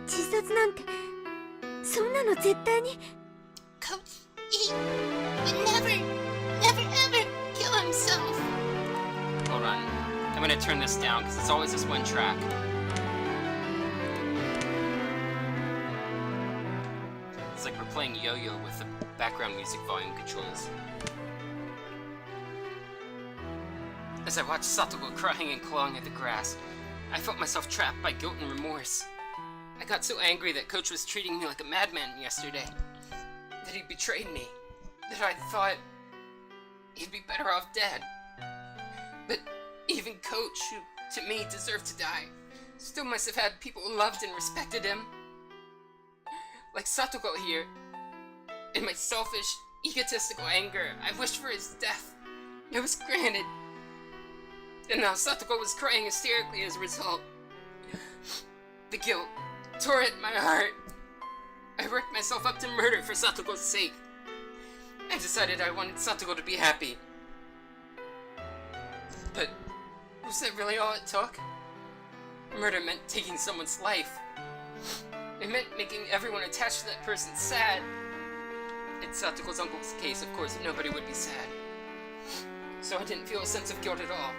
自殺なんて、そんなの絶対に。 Coach, he would never ever kill himself. Hold on. I'm gonna turn this down because it's always this one track. It's like we're playing yo-yo with the background music volume controls. As I watched Satoko crying and clawing at the grass, I felt myself trapped by guilt and remorse. I got so angry that Coach was treating me like a madman yesterday. That he betrayed me. That I thought he'd be better off dead. But even Coach, who to me, deserved to die, still must have had people who loved and respected him. Like Satoko here. In my selfish, egotistical anger, I wished for his death. It was granted. And now Satoko was crying hysterically as a result. The guilt tore at my heart. I worked myself up to murder for Satoko's sake. I decided I wanted Satoko to be happy. But was that really all it took? Murder meant taking someone's life. It meant making everyone attached to that person sad. In Satoko's uncle's case, of course, nobody would be sad. So I didn't feel a sense of guilt at all.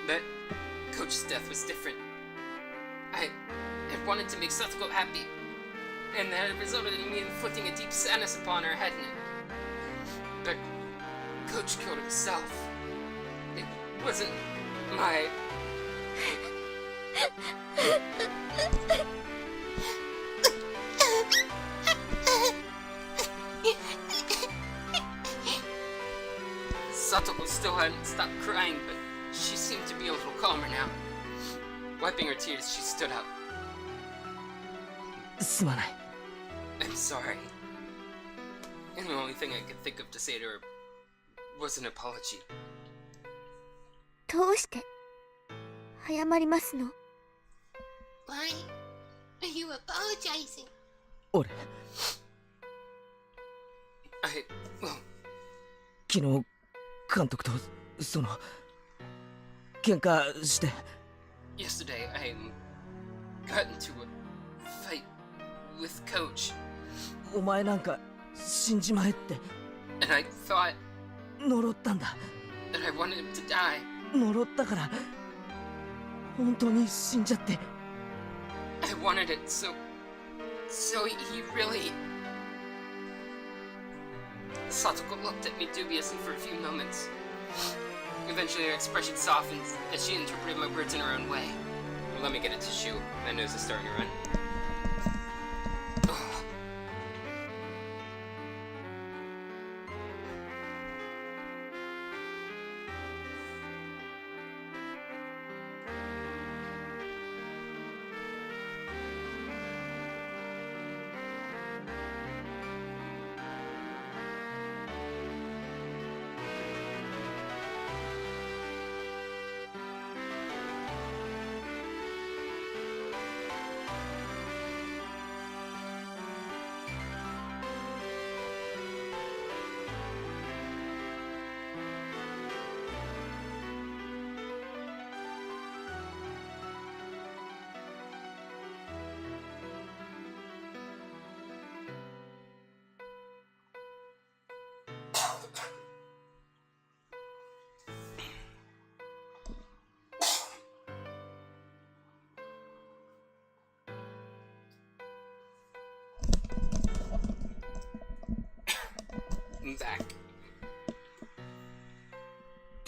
But Coach's death was different. I wanted to make Satoko happy, and that resulted in me inflicting a deep sadness upon her, hadn't it? But Coach killed himself. It wasn't my... Satoko still hadn't stopped crying, but she seemed to be a little calmer now. Wiping her tears, she stood up. すまない。 I'm sorry. And the only thing I could think of to say to her was an apology. どうして謝りますの？ Why are you apologizing? 俺、 well, 昨日監督と喧嘩して。 yesterday I got into a fight with Coach. お前なんか死んじまえって And I thought 呪ったんだ。 that I wanted him to die. 呪ったから本当に死んじゃって。 I wanted it so he really... Satoko looked at me dubiously for a few moments. Eventually her expression softened as she interpreted my words in her own way. Let me get a tissue. My nose is starting to run. Ugh. I'm back.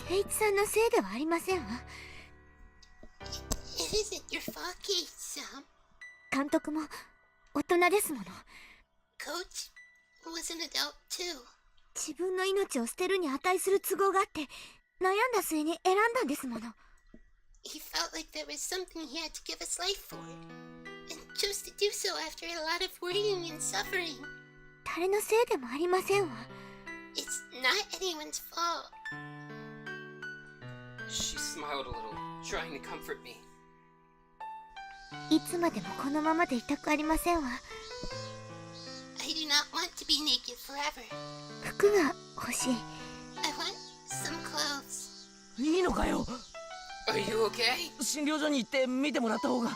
ケイチさんのせいではありませんわ。 It isn't your fault, Kate-san. 監督も大人ですもの。 Coach was an adult too. 自分の命を捨てるに値する都合があって悩んだ末に選んだんですもの。 He felt like there was something he had to give his life for, and chose to do so after a lot of worrying and suffering. 誰のせいでもありませんわ。 It's not anyone's fault. She smiled a little, trying to comfort me. いつまでもこのままでいたくありませんわ。 I do not want to be naked forever. 服が欲しい。 I want some clothes. いいのかよ。 Are you okay? 診療所に行って見てもらった方が。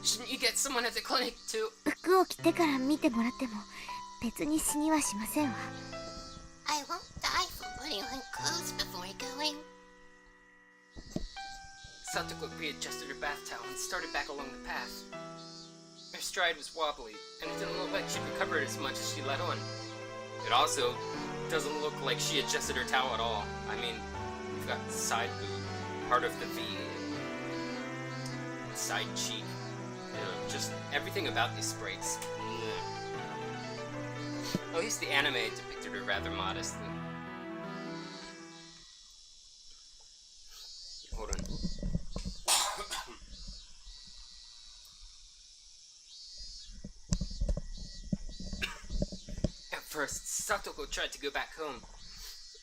Shouldn't you get someone at the clinic to... 服を着てから見てもらっても別に死にはしませんわ。 I won't die from putting on clothes before going. Satoko readjusted her bath towel and started back along the path. Her stride was wobbly, and it didn't look like she'd recovered as much as she let on. It also doesn't look like she adjusted her towel at all. I mean, we've got side boob, part of the V, side cheek. Just everything about these sprites. At least the anime depicted her rather modestly. Hold on. Satoko tried to go back home,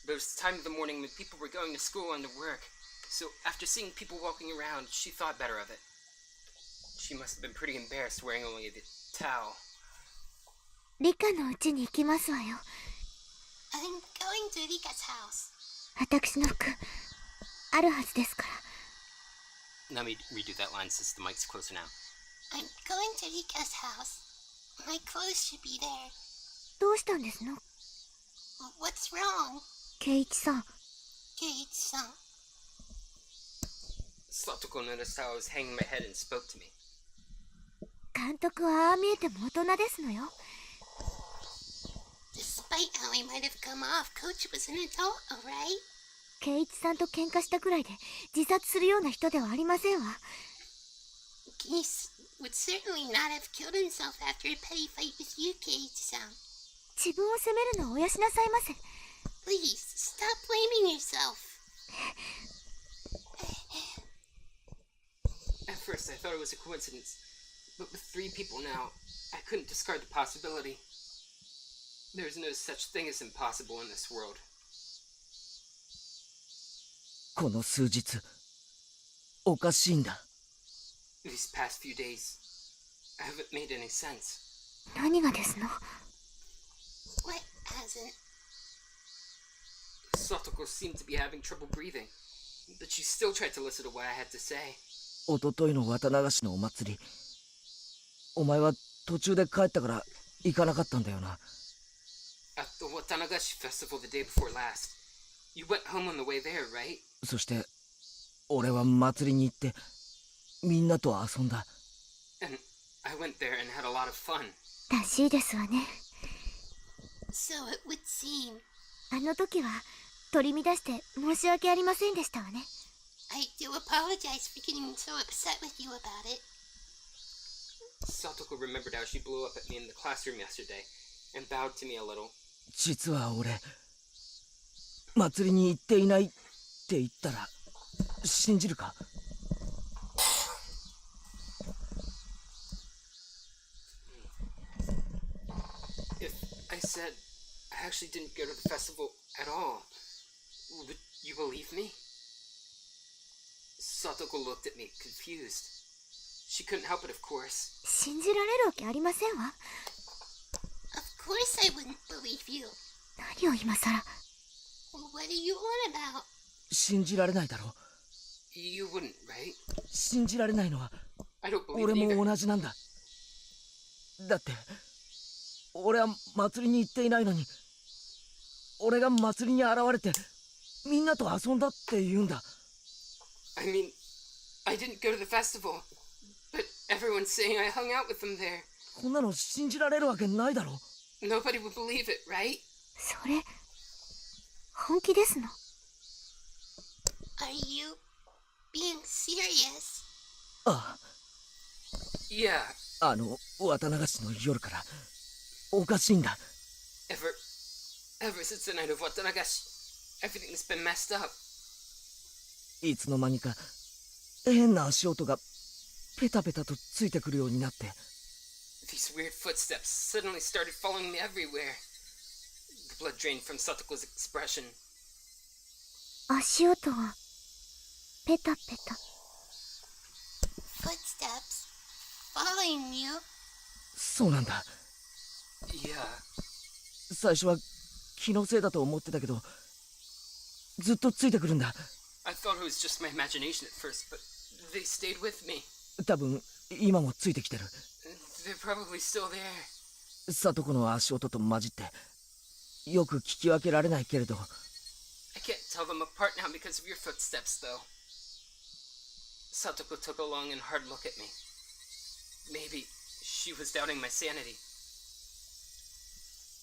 but it was the time of the morning when people were going to school and to work, so after seeing people walking around, she thought better of it. She must have been pretty embarrassed wearing only the towel. リカの家に行きますわよ。 I'm going to Rika's house. 私の服あるはずですから。 Let me redo that line since the mic's closer now. I'm going to Rika's house. My clothes should be there. どうしたんですの？ What's wrong? 圭一さん。 Keiichi-san. Satoko noticed how I was hanging my head and spoke to me. 監督はああ見えても大人ですのよ。 Despite how he might have come off, Coach was an adult, alright? 圭一さんと喧嘩したくらいで自殺するような人ではありませんわ。 He would certainly not have killed himself after a petty fight with you, Keiichi-san. 自分を責めるのをおやしなさいませ。 Please, stop blaming yourself. At first, I thought it was a coincidence, but with 3 people now, I couldn't discard the possibility. There is no such thing as impossible in this world. この数日おかしいんだ。 These past few days, I haven't made any sense. 何がですの？ What hasn't? Satoko seemed to be having trouble breathing, but she still tried to listen to what I had to say. おとといの綿流しのお祭り、お前は途中で帰ったから行かなかったんだよな。 At the Watanagashi festival the day before last, you went home on the way there, right? そして俺は祭りに行ってみんなと遊んだ。 And I went there and had a lot of fun. らしいですわね。 So it would seem. あの時は取り乱して申し訳ありませんでしたわね。 I do apologize for getting so upset with you about it. Satoko remembered how she blew up at me in the classroom yesterday and bowed to me a little. 実は俺祭りに行っていないって言ったら信じるか？ If I said I actually didn't go to the festival at all, would you believe me? Satoko looked at me, confused. She couldn't help it, of course. 信じられるわけありませんわ。 Of course I wouldn't believe you. 何を今さら。 What do you want about? 信じられないだろ。 You wouldn't, right? 信じられないのは I don't believe 俺 it either. も同じなんだ。だって俺は祭りに行っていないのに、俺が祭りに現れてみんなと遊んだって言うんだ。 I mean, I didn't go to the festival, but everyone's saying I hung out with them there. こんなの信じられるわけないだろ。 Nobody would believe it, right? それ本気ですの？ Are you being serious? あ Yeah, あ、あの綿流しの夜からおかしいんだ。 ever since the night of Watanagashi, everything's been messed up. いつの間にか変な足音がペタペタとついてくるようになって。 These weird footsteps suddenly started following me everywhere. The blood drained from Satoko's expression. 足音がペタペタ。 Footsteps? Following you? そうなんだ。 Yeah, 最初は気のせいだと思ってたけど、ずっとついてくるんだ。 I thought it was just my imagination at first, but they stayed with me. 多分今もついてきてる。 They're probably still there. サトコの足音と混じってよく聞き分けられないけれど。 I can't tell them apart now because of your footsteps, though. Satoko took a long and hard look at me. Maybe she was doubting my sanity.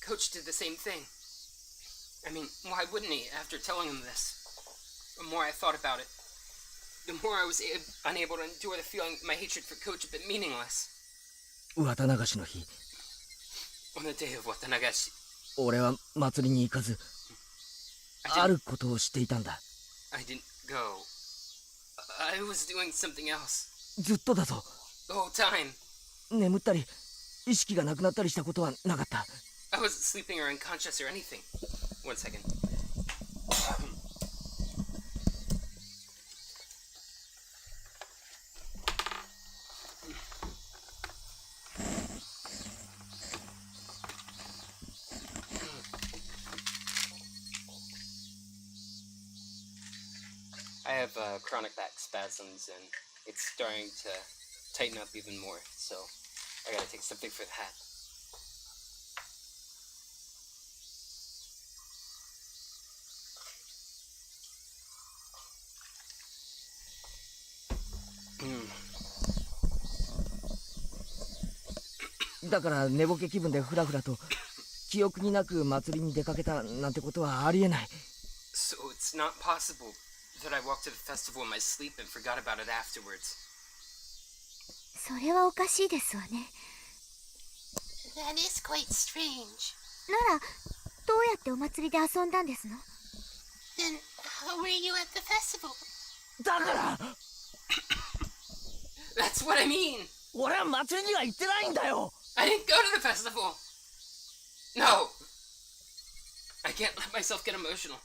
Coach did the same thing. I mean, why wouldn't he after telling him this? The more I thought about it, the more I was unable to endure the feeling that my hatred for Coach had been meaningless. 綿流しの日、 On the day of Watanagashi, 俺は祭りに行かず、 あることをしていたんだ。 I didn't go. I was doing something else. ずっとだぞ。 The whole time. 眠ったり意識がなくなったりしたことはなかった。I wasn't sleeping or unconscious or anything. One second. I have chronic back spasms and it's starting to tighten up even more, so I gotta take something for that.だから寝ぼけ気分でフラフラと記憶になく祭りに出かけたなんてことはありえない。 So it's not possible that I walked to the festival in my sleep and forgot about it afterwards. それはおかしいですわね。 That is quite strange. ならどうやってお祭りで遊んだんですの？ Then how were you at the festival? だから That's what I mean! 俺は祭りには行ってないんだよ。 I didn't go to the festival! No! I can't let myself get emotional.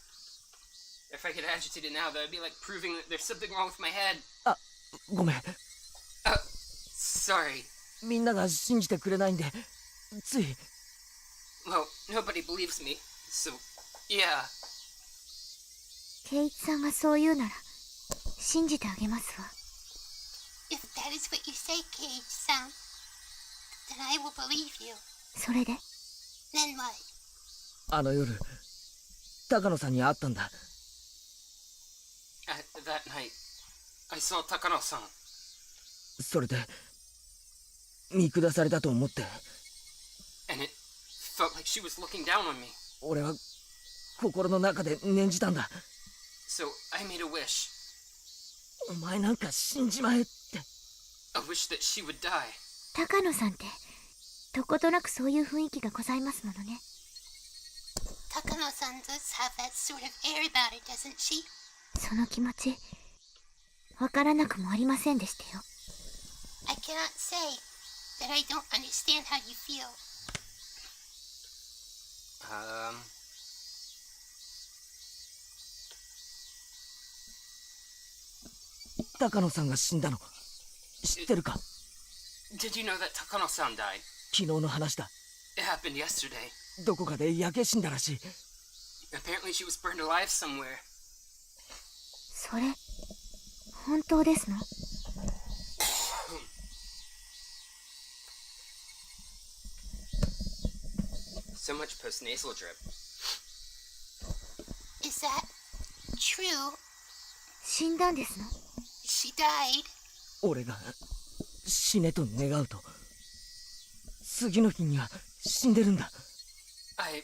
If I get agitated now, that would be like proving that there's something wrong with my head. あ、ごめん。Sorry. みんなが信じてくれないんで、つい。 Well, nobody believes me, so yeah. ケイチさんがそう言うなら信じてあげますわ。 If that is what you say, Cage-san, then I will believe you. それで？ Then what? あの夜、高野さんに会ったんだ。 That night, I saw Takano-san. それで見下されたと思って。 And it felt like she was looking down on me. 俺は心の中で念じたんだ。 So I made a wish. お前なんか死んじまえって。 A wish that she would die. 高野さんってどことなくそういう雰囲気がございますものね。 Takano-san does have that sort of air about her, doesn't she? その気持ちわからなくもありませんでしたよ。 I cannot say that I don't understand how you feel. 高野さんが死んだの知ってるか？ Did you know that Takano-san died? 昨日の話だ。 It happened yesterday. どこかで焼け死んだらしい。 Apparently she was burned alive somewhere. それ本当ですの？ So much postnasal drip. Is that true? 死んだんですの？ She died? 俺が死ねと願うと次の日には死んでるんだ。 I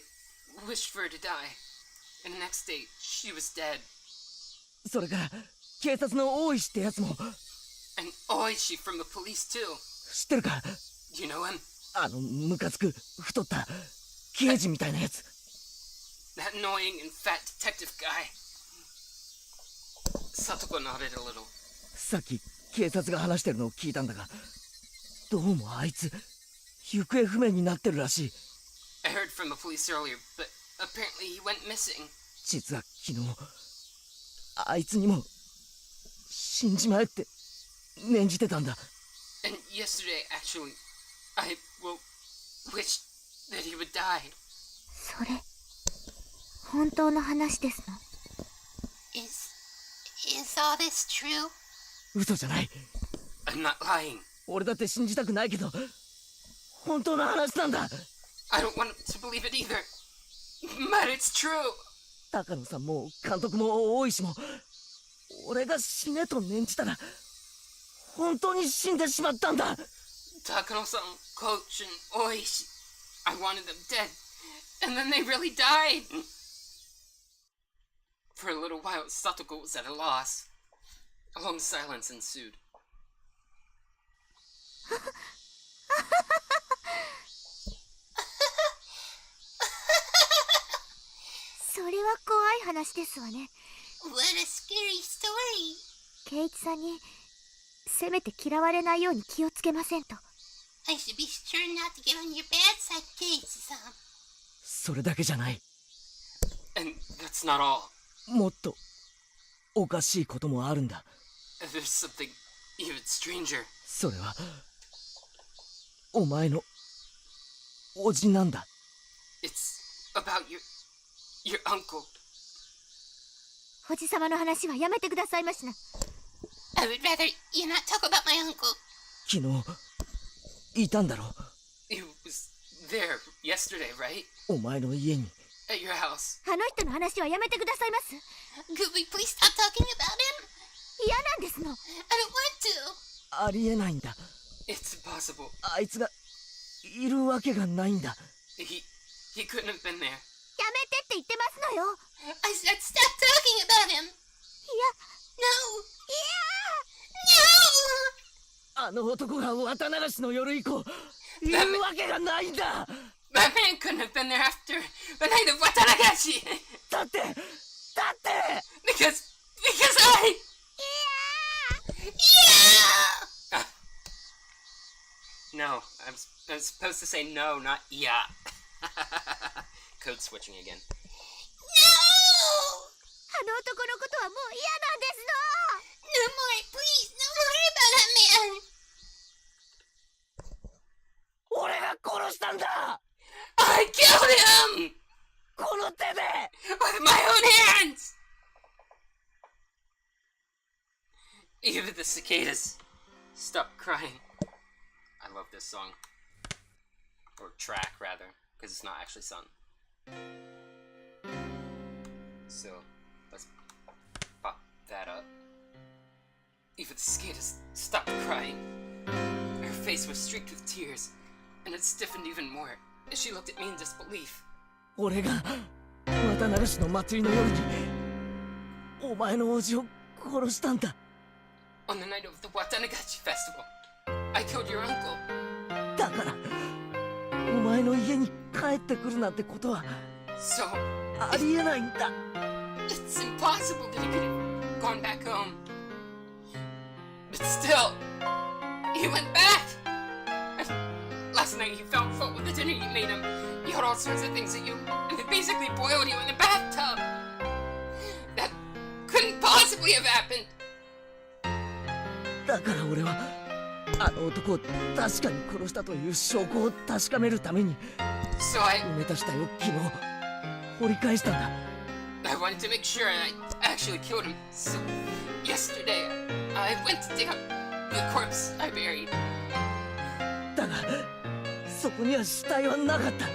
wished for her to die. And the next day, she was dead. それから警察の大石ってやつも。 And Oishi from the police too. 知ってるか？ Do you know him? あのムカつく太った刑事みたいなやつ。 That annoying and fat detective guy. Satoko nodded a little. さっき警察が話してるのを聞いたんだが、どうもあいつ行方不明になってるらしい。 I heard from the police earlier, but apparently he went missing. 実は昨日あいつにも死んじまえって念じてたんだ。 And yesterday, actually, I, well, wished that he would die. それ本当の話ですの？ Is all this true? 嘘じゃない。 I'm not lying. 俺だって信じたくないけど本当の話なんだ。 I don't want to believe it either. But it's true. 高野さんも監督も大石も俺が死ねと念じたら本当に死んでしまったんだ。 Takano-san, Coach, and Oishi. I wanted them dead. And then they really died. For a little while, Satoko was at a loss. A long silence ensued. それは怖い話ですわね。 What a scary story. ケイチさんにせめて嫌われないように気をつけませんと。 I should be sure not to get on your bad side, Cage-san. それだけじゃない。 And that's not all. もっとおかしいこともあるんだ。 There's something even stranger. それはお前のおじなんだ。 It's about your uncle. おじさまの話はやめてくださいましな。 I would rather you not talk about my uncle. 昨日いたんだろ。 He was there yesterday, right? お前の家に。 At your house. あの人の話はやめてくださいます。 Could we please stop talking about him? 嫌なんですの。 I don't want to. ありえないんだ。 It's impossible. あいつがいるわけがないんだ。 He couldn't have been there. やめてって言ってますのよ。 I said stop talking about him. いや、 No. あの男が綿流しの夜以降いるわけがないんだ。 That man couldn't have been there after the night of Tatarigoroshi. だって Because I... Yeah. No, I'm supposed to say no, not yeah. Code switching again. No. あの男のことはもう嫌なんですの。 No more, please. No more about that man. 俺が殺したんだ。 I killed him! この手で With my own hands! Even the cicadas stop crying. I love this song. Or track, rather, because it's not actually sung. So, let's pop that up. Even the cicadas stopped crying. Her face was streaked with tears, and it stiffened even more as she looked at me in disbelief. 俺が綿流しの祭りの夜にお前のおじを殺したんだ。 On the night of the Watanagachi festival, I killed your uncle. だからお前の家に帰ってくるなんてことは So, ありえないんだ。 it's impossible that he could have gone back home. But still, he went back. And last night he found fault with the dinner you made him. He had all sorts of things at you, and they basically boiled you in the bathtub. That couldn't possibly have happened. だから俺はあの男を確かに殺したという証拠を確かめるために So I 埋めた死体を昨日掘り返したんだ。 wanted to make sure I actually killed him. So yesterday, I went to dig up the corpse I buried. だがそこには死体はなかった。 The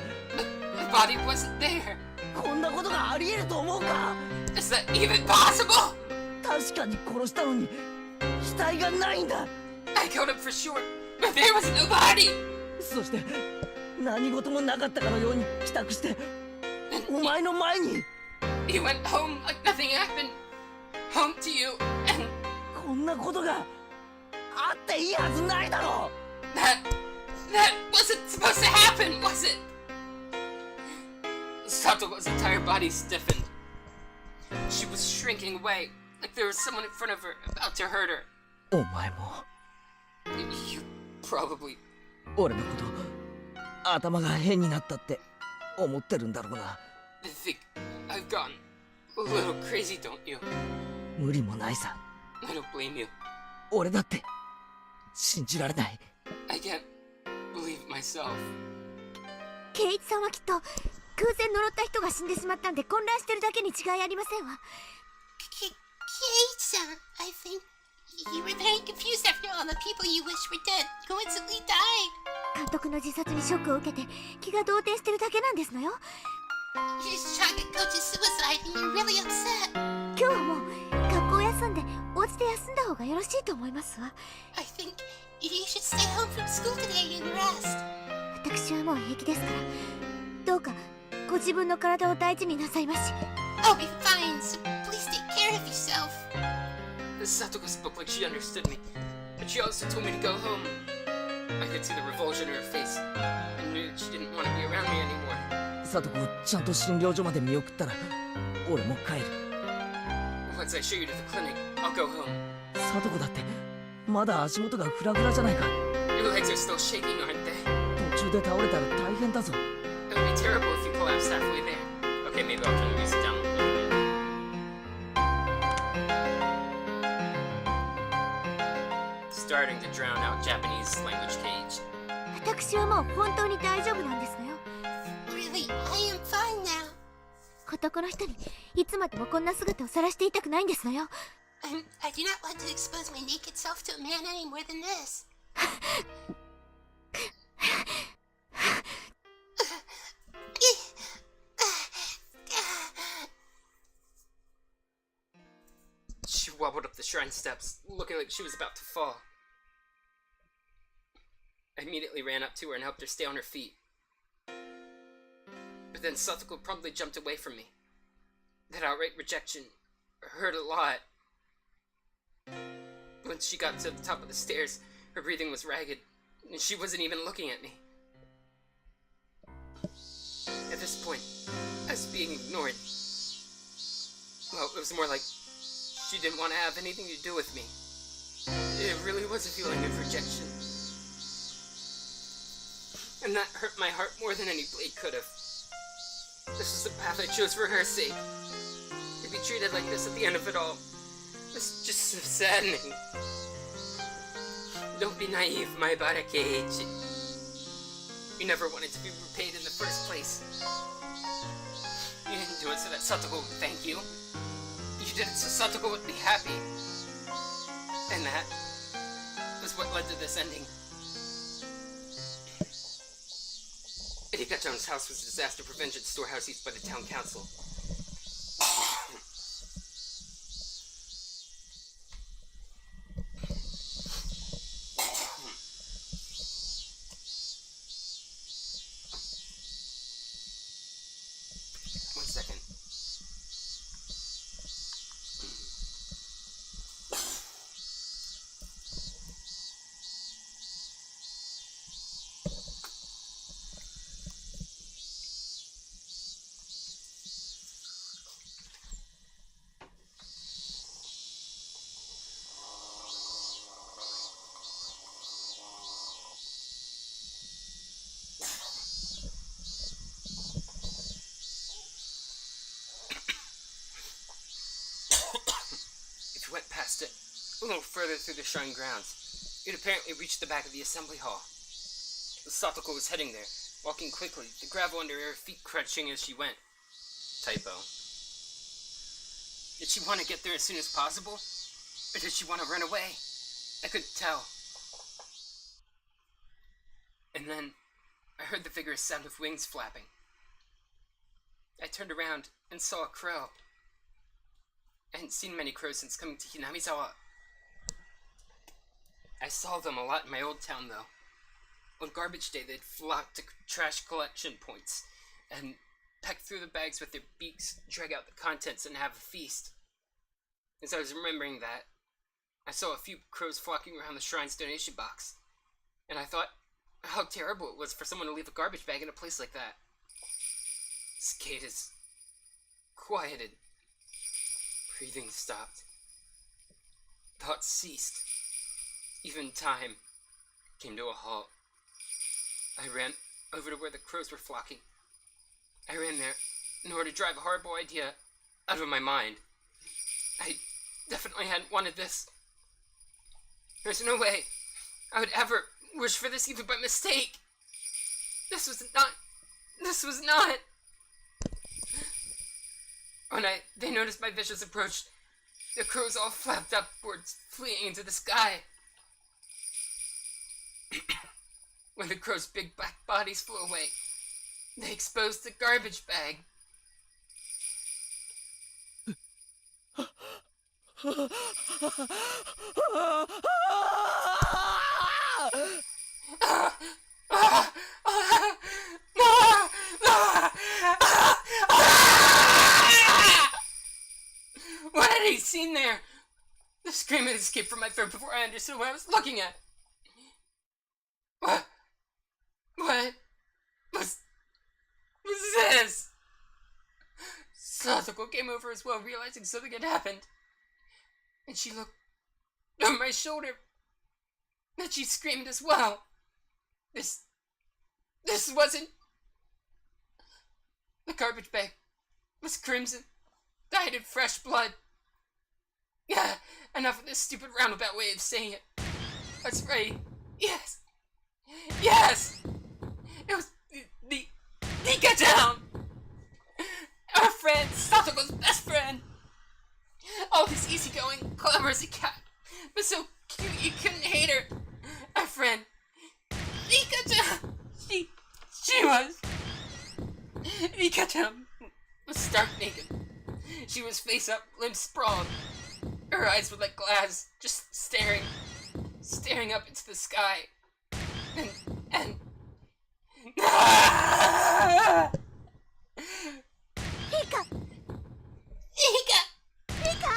body wasn't there. こんなことがありえると思うか。 Is that even possible? 確かに殺したのに死体がないんだ。 I killed him for sure, but there was no body. そして何事もなかったかのように帰宅してお前の前に He went home like nothing happened. Home to you, and こんなことがあっていいはずないだろう。 that wasn't supposed to happen, was it? Satoko's entire body stiffened. She was shrinking away, like there was someone in front of her about to hurt her. お前も You probably... 俺のこと頭が変になったって思ってるんだろうな。 think I've gotten a little crazy, don't you? 無理もないさ。 I don't blame you. 俺だって信じられない。 I can't believe myself. 圭一さんはきっと空前呪った人が死んでしまったんで混乱してるだけに違いありませんわ。 Kate-san, I think you were very confused after all the people you wish were dead coincidentally died. 監督の自殺にショックを受けて気が動転してるだけなんですのよ。 You're just shocked at Coach's suicide and you're really upset. 今日はもう学校休んでお家で休んだ方がよろしいと思いますわ。 I think you should stay home from school today and rest. 私はもう平気ですからどうかご自分の体を大事になさいまし。 I'll be fine, so please take care of yourself. Satoko spoke like she understood me, but she also told me to go home. I could see the revulsion in her face. I knew that she didn't want to be around me anymore. サトコをちゃんと診療所まで見送ったら俺も帰る。 Once I show you to the clinic, I'll go home. サトコだってまだ足元がフラフラじゃないか。 Your legs are still shaking, aren't they? 途中で倒れたら大変だぞ。 It would be terrible if you collapsed. almost halfway there. Okay, maybe I'll turn the music down a little bit. Starting to drown out Japanese language cage. 私はもう本当に大丈夫なんですのよ。 Really, I am fine now. 男の人にいつまでもこんな姿を晒していたくないんですのよ。I do not want to expose my naked self to a man any more than this. She wobbled up the shrine steps, looking like she was about to fall. I immediately ran up to her and helped her stay on her feet. But then Satoko promptly jumped away from me. That outright rejection hurt a lot. When she got to the top of the stairs, her breathing was ragged, and she wasn't even looking at me. At this point, I was being ignored. Well, it was more like she didn't want to have anything to do with me. It really was a feeling of rejection. And that hurt my heart more than any blade could have. This was the path I chose for her sake. To be treated like this at the end of it all was just so saddening. Don't be naive, my Barakage. You never wanted to be repaid in the first place. You didn't do it so that Satoko would thank you. You did it so Satoko would be happy. And that was what led to this ending. Irika's house was a disaster prevention storehouse used by the town council. One second. If you went past it, a little further through the shrine grounds, you'd apparently reach the back of the assembly hall. Satoko was heading there, walking quickly, the gravel under her feet crunching as she went. Typo. Did she want to get there as soon as possible? Or did she want to run away? I couldn't tell. And then, I heard the vigorous sound of wings flapping. I turned around and saw a crow. I hadn't seen many crows since coming to Hinamizawa. I saw them a lot in my old town, though. On garbage day, they'd flock to trash collection points and peck through the bags with their beaks, drag out the contents, and have a feast. As I was remembering that, I saw a few crows flocking around the shrine's donation box, and I thought how terrible it was for someone to leave a garbage bag in a place like that. Cicadas quieted. Breathing stopped. Thoughts ceased. Even time came to a halt. I ran over to where the crows were flocking. I ran there in order to drive a horrible idea out of my mind. I definitely hadn't wanted this. There's no way I would ever wish for this even by mistake. This was not. When they noticed my vicious approach, the crows all flapped upwards, fleeing into the sky. When the crows' big black bodies flew away, they exposed the garbage bag. What had he seen there? The scream had escaped from my throat before I understood what I was looking at. What was this? Satoko came over as well, realizing something had happened. And she looked over my shoulder. And she screamed as well. This wasn't... The garbage bag was crimson, dyed in fresh blood. Yeah, enough of this stupid roundabout way of saying it. That's right. Yes. Yes! It was the Nika-chan! Our friend, Satoko's best friend! Always easygoing, clever as a cat, but so cute you couldn't hate her. Our friend, Nika-chan! She was... Nika-chan was stark naked. She was face up, limbs sprawled. Her eyes were like glass, just staring up into the sky. And... Ika! Ika! Ika! Ika!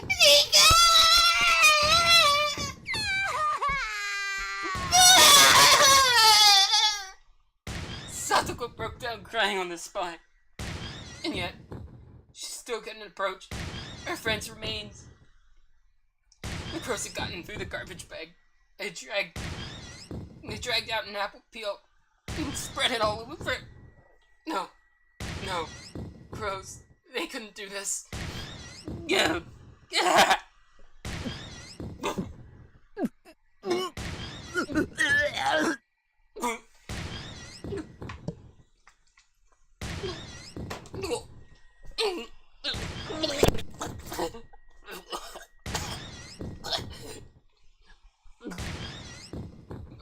Ika! Satoko broke down crying on the spot. And yet, she still couldn't approach her friend's remains. The crows had gotten through the garbage bag. They dragged out an apple peel and spread it all over it. No. Crows, they couldn't do this. Yeah.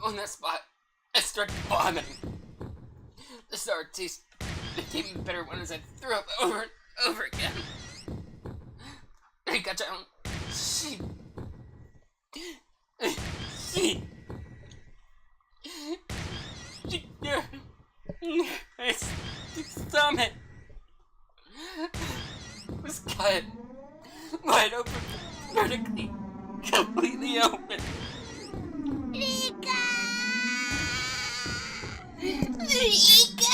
On that spot, I started vomiting. The sour taste became even better when I threw up over and over again. I got down. She his stomach was cut wide open, vertically, completely open. Rika! Rika!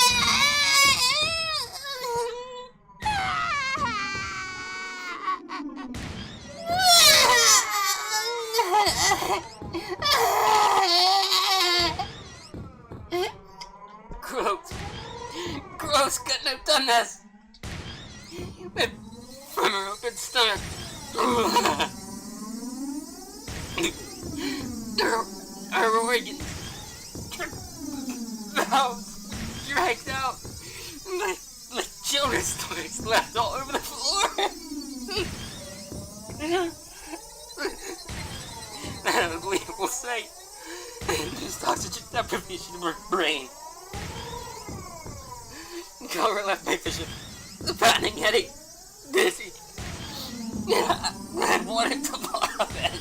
Gross couldn't have done this. But from her open stomach, her organs, mouths dragged out, like children's toys left all over the floor. An unbelievable sight. Induced oxygen deprivation of her brain. Color left my vision. The fattening headache. Dizzy. I wanted to vomit.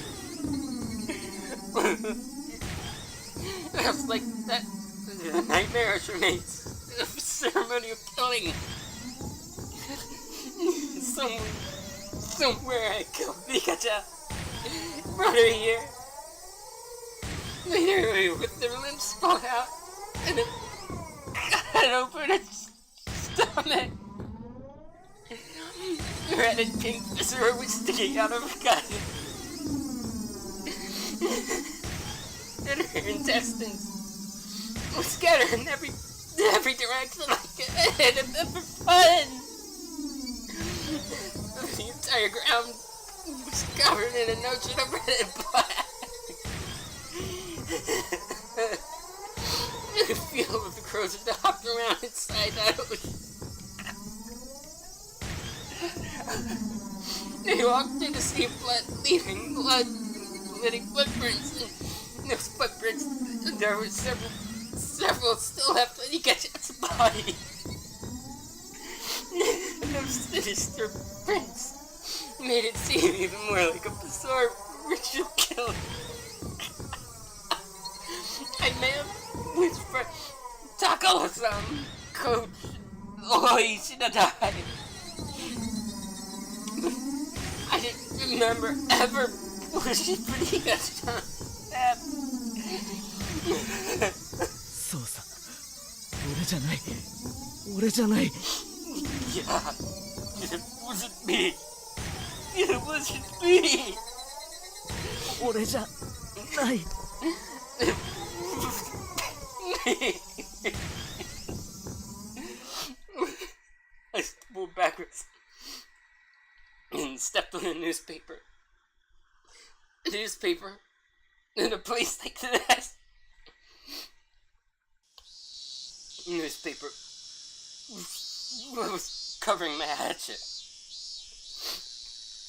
It was like that nightmarish remains of a ceremony of killing. Somewhere I killed Pikachu. Brought her here. Made her with their limbs spun out. And then cut open its stomach. Red and pink viscera was sticking out of her gut. And her intestines were scattered in every direction like a head of pepper fun. The entire ground was covered in an ocean of red and black. The feel of the crows had hopped around inside that ocean. They walked through the sea of blood, leaving blood-letting footprints. And those footprints, there were several still left on Ikacha's body. Those sinister prints made it seem even more like a bizarre ritual kill. I may have wished for Takao-san, Coach Oi should have died. I didn't remember ever wishing for Nika-chan. そうさ、俺じゃない、俺じゃない。Yeah, it wasn't me. It wasn't me. 俺じゃない。Me. backwards and stepped on a newspaper. A newspaper in a place like this. Newspaper was covering my hatchet.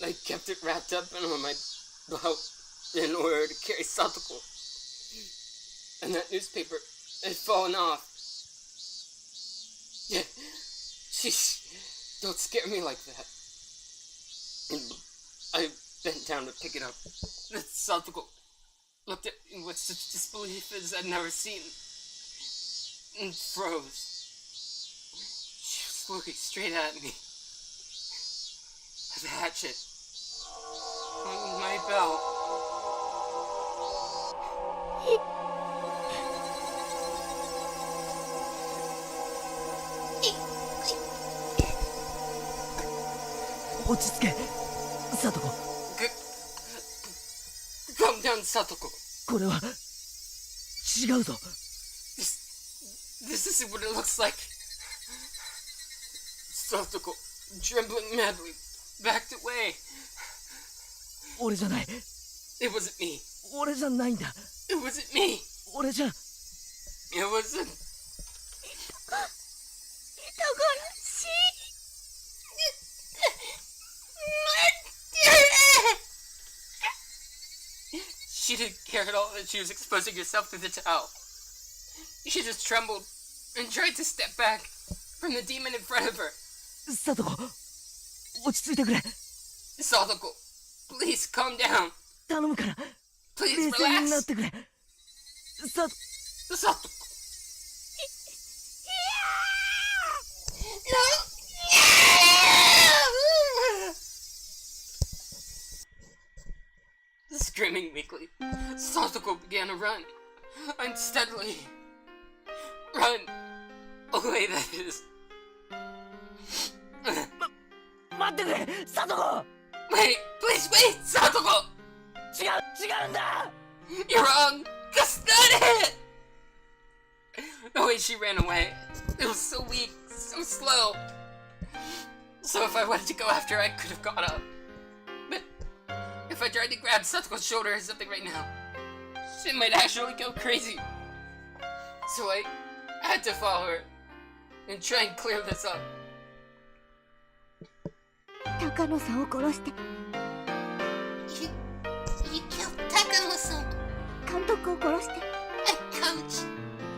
I kept it wrapped up on my belt in order to carry Satoko. And that newspaper had fallen off. Yeah, don't scare me like that. And I bent down to pick it up. Satoko looked at me with such disbelief as I'd never seen, and froze. She was looking straight at me. The hatchet on my belt. 落ち着け、サトコ。Calm down, Satoko. これは違うぞ。This isn't what it looks like. Satoko, trembling madly, backed away. 俺じゃない。It wasn't me. 俺じゃないんだ。It wasn't me. 俺じゃ。It wasn't. 人殺し。She didn't care at all that she was exposing herself to the towel. She just trembled and tried to step back from the demon in front of her. サトコ、落ち着いてくれ。Satoko, please calm down. 頼むから。 Please 冷静になっ relax. てくれ。Satoko. Screaming weakly, Satoko began to run. Unsteadily. Run. Away, that is. 待ってくれ、サトコ。 Wait, please wait, Satoko. 違うんだ。 You're wrong. That's not it. The way she ran away, it was so weak, so slow. So if I wanted to go after her, I could have got up. But if I tried to grab Satoko's shoulder or something right now, she might actually go crazy. So I had to follow her and try and clear this up. 高野さんを殺して。 You killed Takano-san. 監督を殺して。 And Coach.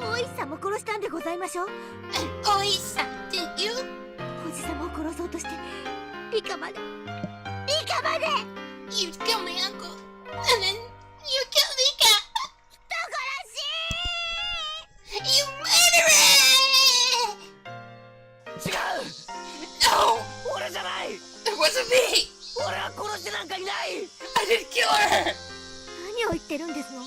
大石さんも殺したんでございましょう。 And Oi-san, didn't you? おじさまを殺そうとしてリカまで。 You killed my uncle. And then you killed Rika. 人殺し You murderer! 違う。 No! 俺じゃない。 It wasn't me! 俺は殺してなんかいない。 I didn't kill her! 何を言ってるんですの。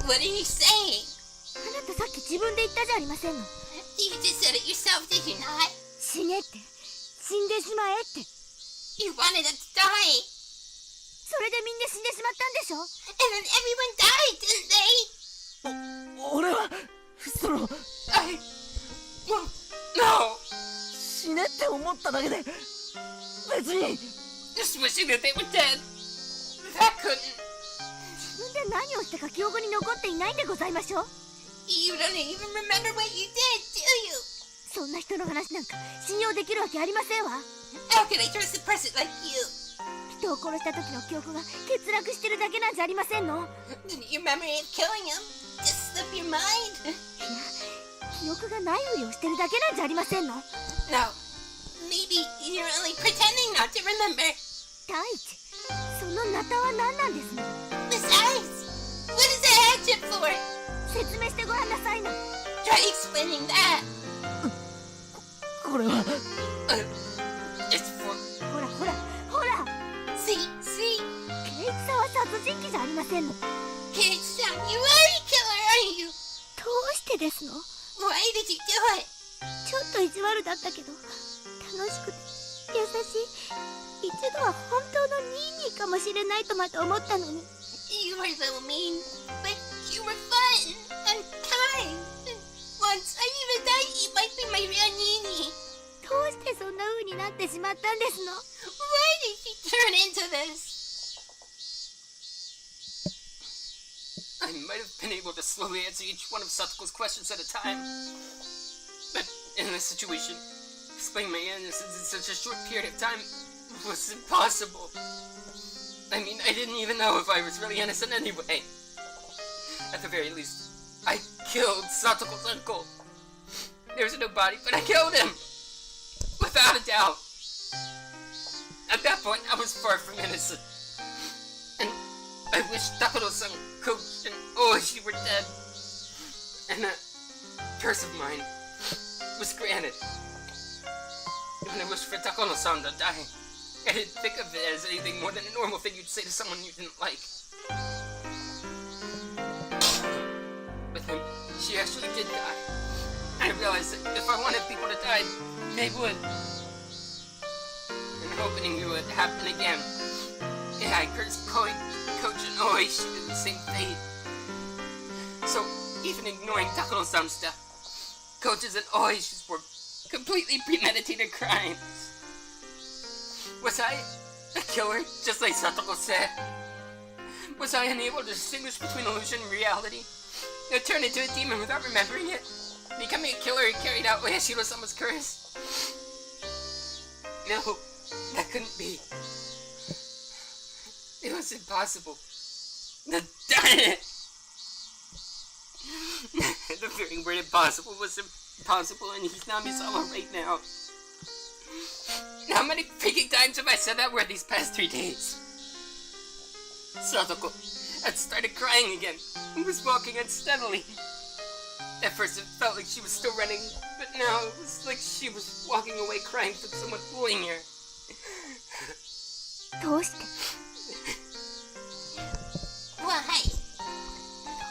What are you saying? あなたさっき自分で言ったじゃありませんの。 You just said it yourself, did you not? 死ねって、死んでしまえって。 You wanted us to die. それでみんな死んでしまったんでしょ。 And then everyone died, didn't they? 俺はその Well, no! 死ねって思っただけで別に。 Just wishing that they were dead. That couldn't. 自分で何をしたか記憶に残っていないんでございましょう。 You don't even remember what you did, do you? そんな人の話なんか信用できるわけありませんわ。 How can I trust a person like you? 人を殺した時の記憶が欠落してるだけなんじゃありませんの。 Didn't your memory of killing him just slip your mind? いや、記憶がないふりをしてるだけなんじゃありませんの。 No. Maybe you're only pretending not to remember. 第一、そのナタは何なんですの。 Besides, what is a hatchet for? 説明してごらんなさいな。 Try explaining that. これは It's for. ほらほらほら。 See? ケイチさんは殺人鬼じゃありませんの。 Kate-san, you are a killer, aren't you? どうしてですの。 Why did you do it? ちょっと意地悪だったけど楽しくて優しい。一度は本当のニーニーかもしれないとまで思ったのに。 You were a little mean, but you were fun and kind. And once I even thought you might be my real Nini. どうしてそんな風になってしまったんですの？ Why did she turn into this? I might have been able to slowly answer each one of Satoko's questions at a time. But in this situation, explaining my innocence in such a short period of time was impossible. I mean, I didn't even know if I was really innocent anyway. At the very least, I killed Satoko's uncle. There's no body, but I killed him! Without a doubt. At that point, I was far from innocent. And I wish Takuro-san, Coach, and Hōjō were dead. And a curse of mine was granted. When I wished for Takuro-san to die, I didn't think of it as anything more than a normal thing you'd say to someone you didn't like. With him, she actually did die. I realized that if I wanted people to die, they would. And hoping it would happen again. Yeah, I cursed Coach and Hōjō to the same fate. So, even ignoring Takuro-san's death, Coach's and Hōjō's were completely premeditated crimes. Was I a killer, just like Satoko said? Was I unable to distinguish between illusion and reality? I turned into a demon without remembering it? Becoming a killer who carried out Oyashiro-sama's curse? No, that couldn't be. It was impossible. Darn it! The very word impossible was impossible in Hinami-sama right now. How many freaking times have I said that word these past 3 days? Satoko had started crying again and was walking unsteadily. At first it felt like she was still running, but now it was like she was walking away crying from someone bullying her. どうして Why?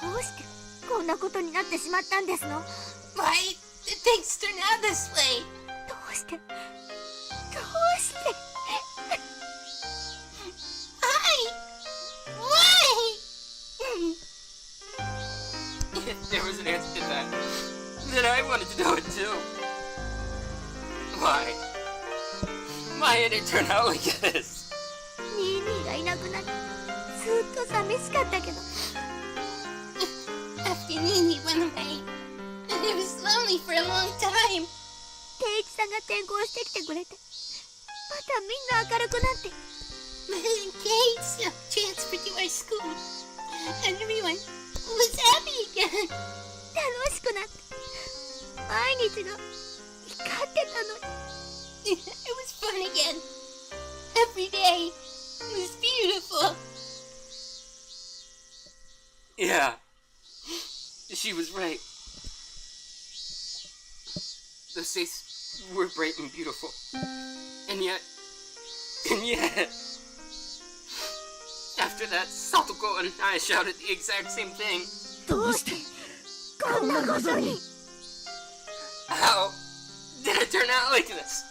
どうしてこんなことになってしまったんですの？ Why did things turn out this way? どうして If there was an answer to that, then I wanted to know it too. Why? Why did it turn out like this? ニーニーがいなくなってずっと寂しかったけど After Nini went away, and it was lonely for a long time. 定一さんが転校してきてくれてまたみんな明るくなって Then Kate transferred to our school, and everyone was happy again. 楽しくなって毎日が光ってたのに It was fun again. Every day. It was beautiful. Yeah. She was right. Those days were bright and beautiful. And yet... After that, Satoko and I shouted the exact same thing. どうしてこんなことに How did it turn out like this?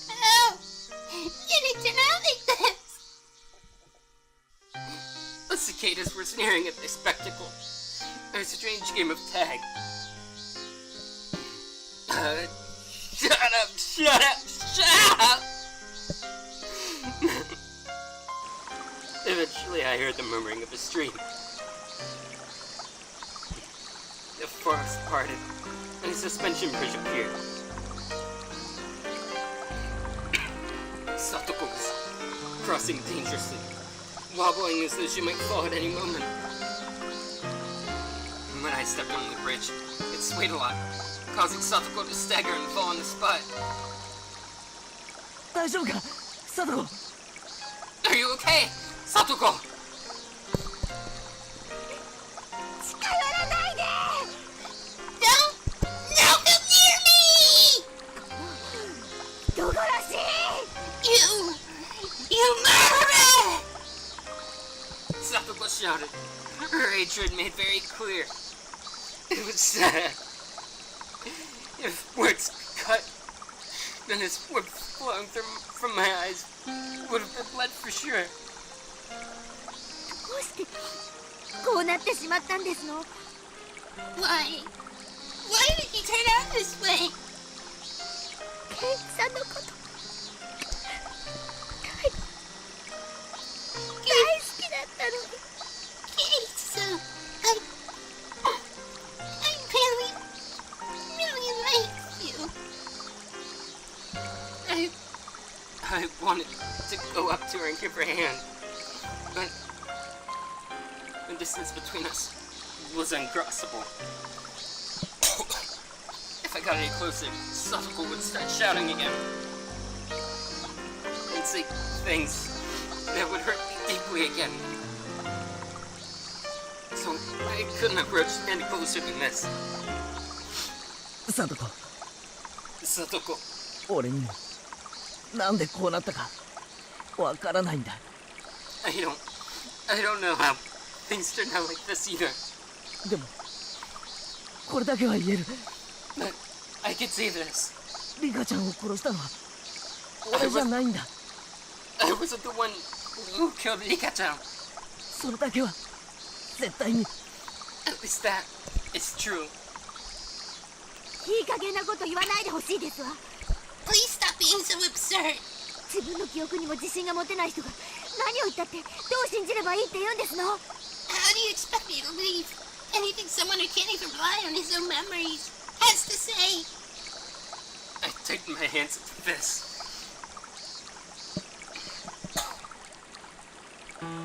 How did it turn out like this? The cicadas were sneering at the spectacle. A strange game of tag. Shut up! Shut up! Shut up! Eventually, I heard the murmuring of a stream. The forest parted, and a suspension bridge appeared. Satoko was crossing dangerously, wobbling as though she might fall at any moment. And when I stepped on the bridge, it swayed a lot, causing Satoko to stagger and fall on the spot. 大丈夫かサトコ Are you okay, Satoko? 近寄らないで Don't come near me! 人殺し You murderer! Satoko shouted, her hatred made very clear. It was sad. If words cut, then this wood flowing from my eyes would have been blood for sure. どうしてこうなってしまったんですの Why? Why did you turn out this way? ケンイチさんのこと大好きだったのに。ケイチさん、I really like you. I wanted to go up to her and give her a hand, but the distance between us was uncrossable. If I got any closer, Satoko would start shouting again and say things that would hurt me deeply again. So I couldn't approach any closer than this. サトコ、 Satoko, 俺にもなんでこうなったかわからないんだ。 I don't know how things turned out like this either. でもこれだけは言える。 But I could say this. リカちゃんを殺したのは俺じゃないんだ。 I wasn't the one who killed Rika-chan. それだけは絶対に。 At least that is true. いい加減なこと言わないでほしいですわ。 Please stop being so absurd. 自分の記憶にも自信が持てない人が何を言ったってどう信じればいいって言うんですの。 How do you expect me to believe anything someone who can't even rely on his own memories has to say? I tightened my hands into this.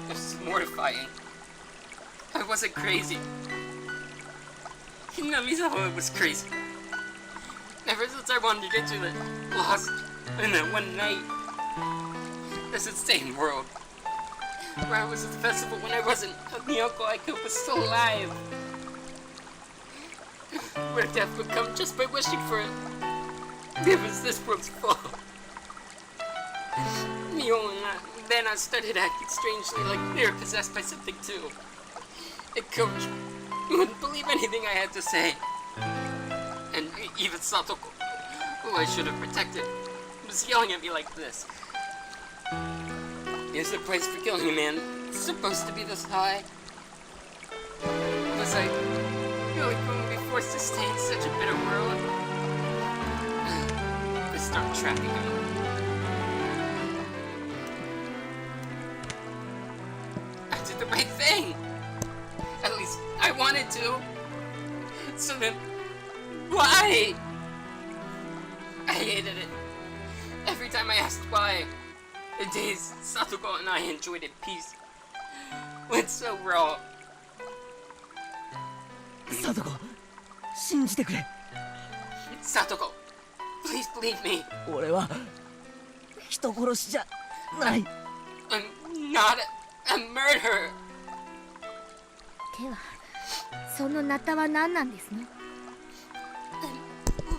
It was mortifying. I wasn't crazy. Hinamizawa was crazy. Ever since I wandered into the lost in that one night, this insane world, where I was at the festival when I wasn't, Miyoko Aiko was still alive, where death would come just by wishing for it. It was this world's fault. Then I started acting strangely, like they were possessed by something too. And Coach wouldn't believe anything I had to say. And even Satoko, who I should have protected, was yelling at me like this. Is the price for killing a man supposed to be this high? Was I really going to be forced to stay in such a bitter world? I start trapping him. I did the right thing. At least I wanted to. So then, why? I hated it. Every time I asked why, the days Satoko and I enjoyed in peace went so wrong. サトコ、信じてくれ。 Satoko, please believe me. 俺は人殺しじゃない。 I'm not a murderer. ではそのナタは何なんですの。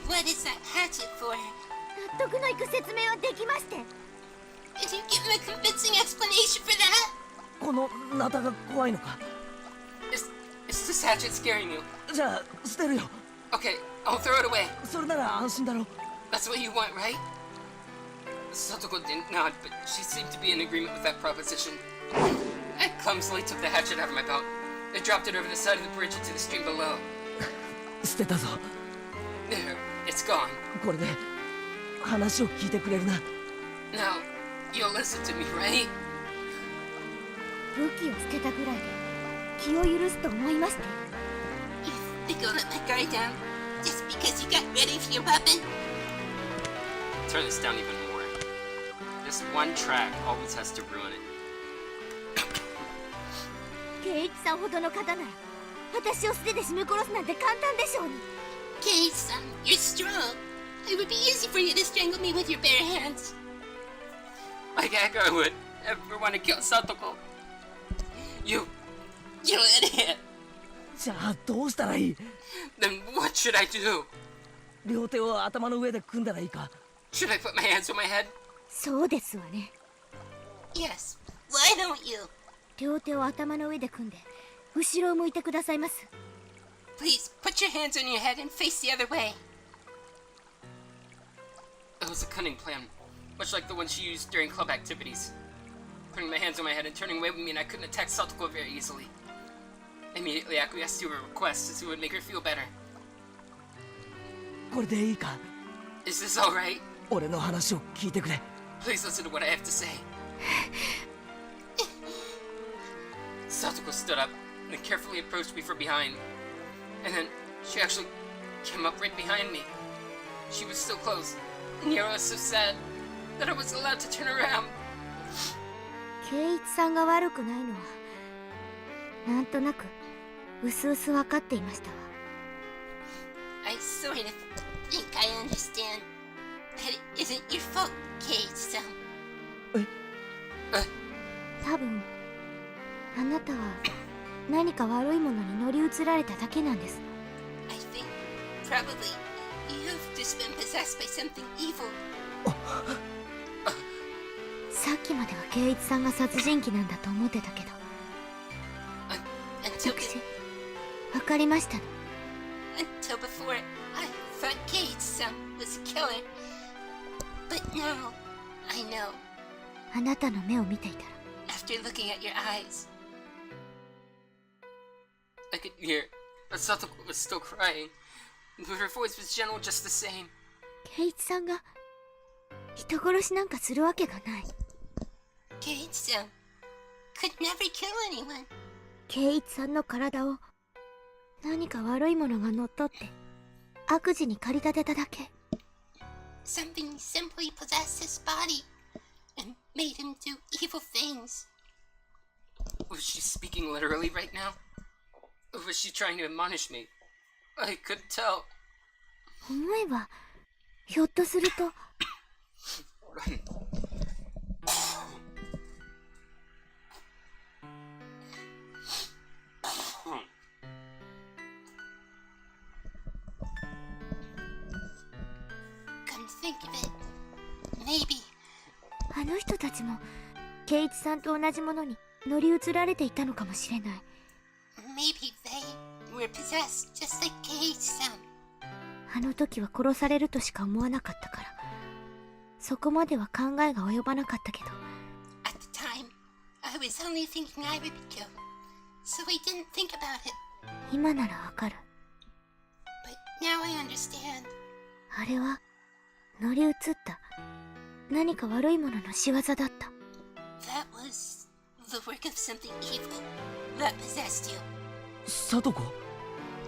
What is that hatchet for? 納得のいく説明はできまして。 Did you give him a convincing explanation for that? このナタが怖いのか。 Is this hatchet scaring you? じゃあ捨てるよ。 Okay, I'll throw it away. それなら安心だろ。 That's what you want, right? Satoko didn't nod, but she seemed to be in agreement with that proposition. I clumsily took the hatchet out of my belt. I dropped it over the side of the bridge into the stream below. 捨てたぞ。 There, it's gone. これで話を聞いてくれるな。 Now, you'll listen to me, right? 武器を捨てたぐらいで気を許すと思いまして。 You think I'll let my guard down just because you got ready for your weapon? Turn this down even more. This one track always has to ruin it. ケイチさんほどの方なら私を素手で絞め殺すなんて簡単でしょうに。 Kei-san, you're strong. It would be easy for you to strangle me with your bare hands. Like Akko would ever want to kill Satoko. You idiot. じゃあどうしたらいい？ Then what should I do? 両手を頭の上で組んだらいいか？ Should I put my hands on my head? そうですわね。 Yes, why don't you? 両手を頭の上で組んで後ろを向いてくださいます。 Please put your hands on your head and face the other way. It was a cunning plan, much like the one she used during club activities. Putting my hands on my head and turning away would mean I couldn't attack Satoko very easily. I immediately acquiesced to her request as it would make her feel better. これでいいか？ Is this alright? 俺の話を聞いてくれ。 Please listen to what I have to say. Satoko stood up and carefully approached me from behind. And then she actually came up right behind me. She was so close, and yet I was so sad that I wasn't allowed to turn around. 圭一さんが悪くないのはなんとなくうすうす分かっていましたわ。 I sort of think I understand that it isn't your fault, Cage-san. 多分あなたは何か悪いものに乗り移られただけなんです。 I think probably you've just been possessed by something evil. さっきまでは圭一さんが殺人鬼なんだと思ってたけど、 Until 私分かりましたの。 until before, I thought Cage-san was a killer. But now, I know. あなたの目を見ていたら After looking at your eyes, I could hear that Satoko was still crying, but her voice was gentle just the same. 圭一さんが人殺しなんかするわけがない。 Cage-san could never kill anyone. 圭一さんの体を何か悪いものが乗っ取って悪事に駆り立てただけ。 Something simply possessed his body and made him do evil things. Was she speaking literally right now? Or was she trying to admonish me? I couldn't tell. 思えばひょっとすると Come to think of it, maybe あの人たちも圭一さんと同じものに乗り移られていたのかもしれない。 maybe they were possessed just like Cage-san. あの時は殺されるとしか思わなかったからそこまでは考えが及ばなかったけど、 At the time, I was only thinking I would be killed, so I didn't think about it. 今ならわかる。 But now I understand. あれは乗り移った何か悪いものの仕業だった。 That was the work of something evil that possessed you. サトコ、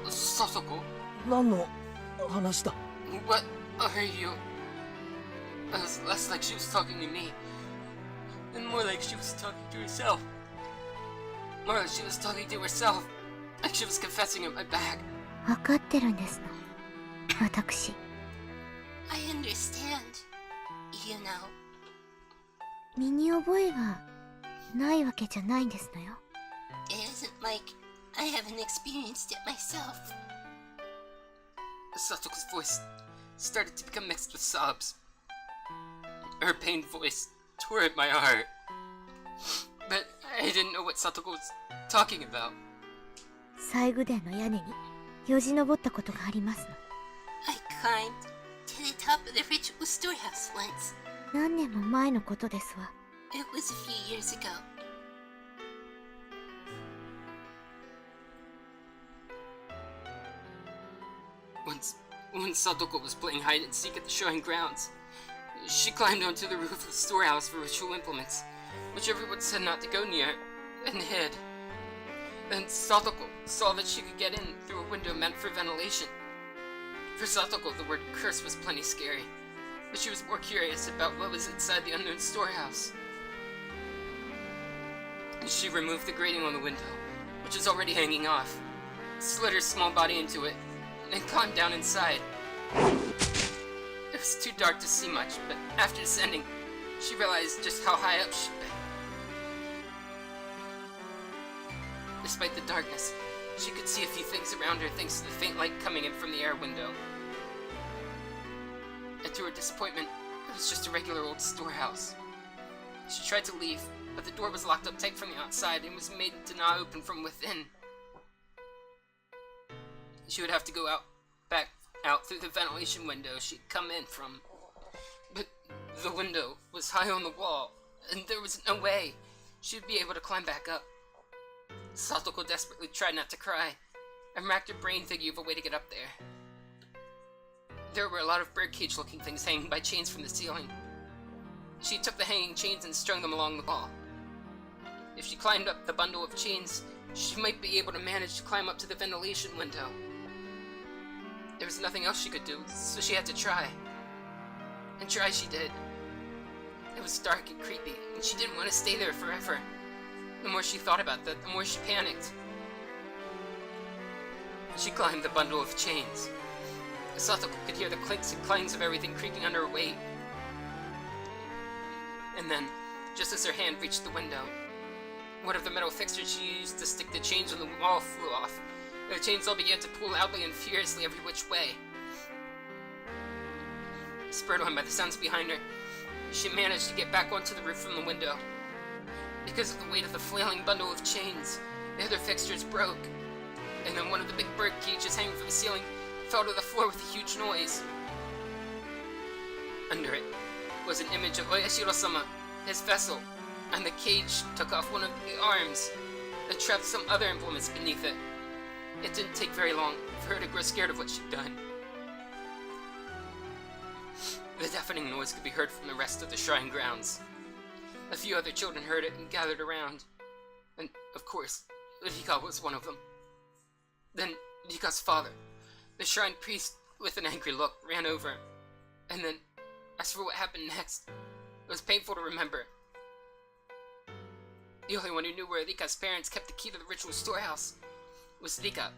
Satoko? 何の話だ？ What are you? It was less like she was talking to me, and more like she was talking to herself. More like she was talking to herself, like she was confessing at my back. 分かってるんですの私。 I understand. You know. 身に覚えがないわけじゃないんですのよ。 It isn't like I haven't experienced it myself. Satoko's voice started to become mixed with sobs. Her pained voice tore at my heart. But I didn't know what Satoko was talking about. 西宮殿の屋根によじ登ったことがありますの。 I climbed to the top of the ritual storehouse once. 何年も前のことですわ。 It was a few years ago. When Satoko was playing hide and seek at the showing grounds, she climbed onto the roof of the storehouse for ritual implements, which everyone said not to go near, and hid. Then Satoko saw that she could get in through a window meant for ventilation. For Satoko, the word curse was plenty scary, but she was more curious about what was inside the unknown storehouse. She removed the grating on the window, which was already hanging off, slid her small body into it, and climbed down inside. It was too dark to see much, but after descending, she realized just how high up she'd been. Despite the darkness, she could see a few things around her thanks to the faint light coming in from the air window. And to her disappointment, it was just a regular old storehouse. She tried to leave, but the door was locked up tight from the outside and was made to not open from within. She would have to go back out through the ventilation window she'd come in from. But the window was high on the wall, and there was no way she'd be able to climb back up. Satoko desperately tried not to cry, and racked her brain thinking of a way to get up there. There were a lot of birdcage looking things hanging by chains from the ceiling. She took the hanging chains and strung them along the wall. If she climbed up the bundle of chains, she might be able to manage to climb up to the ventilation window. There was nothing else she could do, so she had to try. And try she did. It was dark and creepy, and she didn't want to stay there forever. The more she thought about that, the more she panicked. She climbed the bundle of chains. Satoko could hear the clinks and clangs of everything creaking under her weight. And then, just as her hand reached the window, one of the metal fixtures she used to stick the chains on the wall flew off. The chains all began to pull loudly and furiously every which way. Spurred on by the sounds behind her, she managed to get back onto the roof from the window. Because of the weight of the flailing bundle of chains, the other fixtures broke, and then one of the big bird cages hanging from the ceiling fell to the floor with a huge noise. Under it was an image of Oyashiro-sama, his vessel, and the cage took off one of the arms and trapped some other implements beneath it. It didn't take very long for her to grow scared of what she'd done. The deafening noise could be heard from the rest of the shrine grounds. A few other children heard it and gathered around, and, of course, Rika was one of them. Then Rika's father, the shrine priest, with an angry look, ran over, and then, as for what happened next, it was painful to remember. The only one who knew where Rika's parents kept the key to the ritual storehouse was Rika.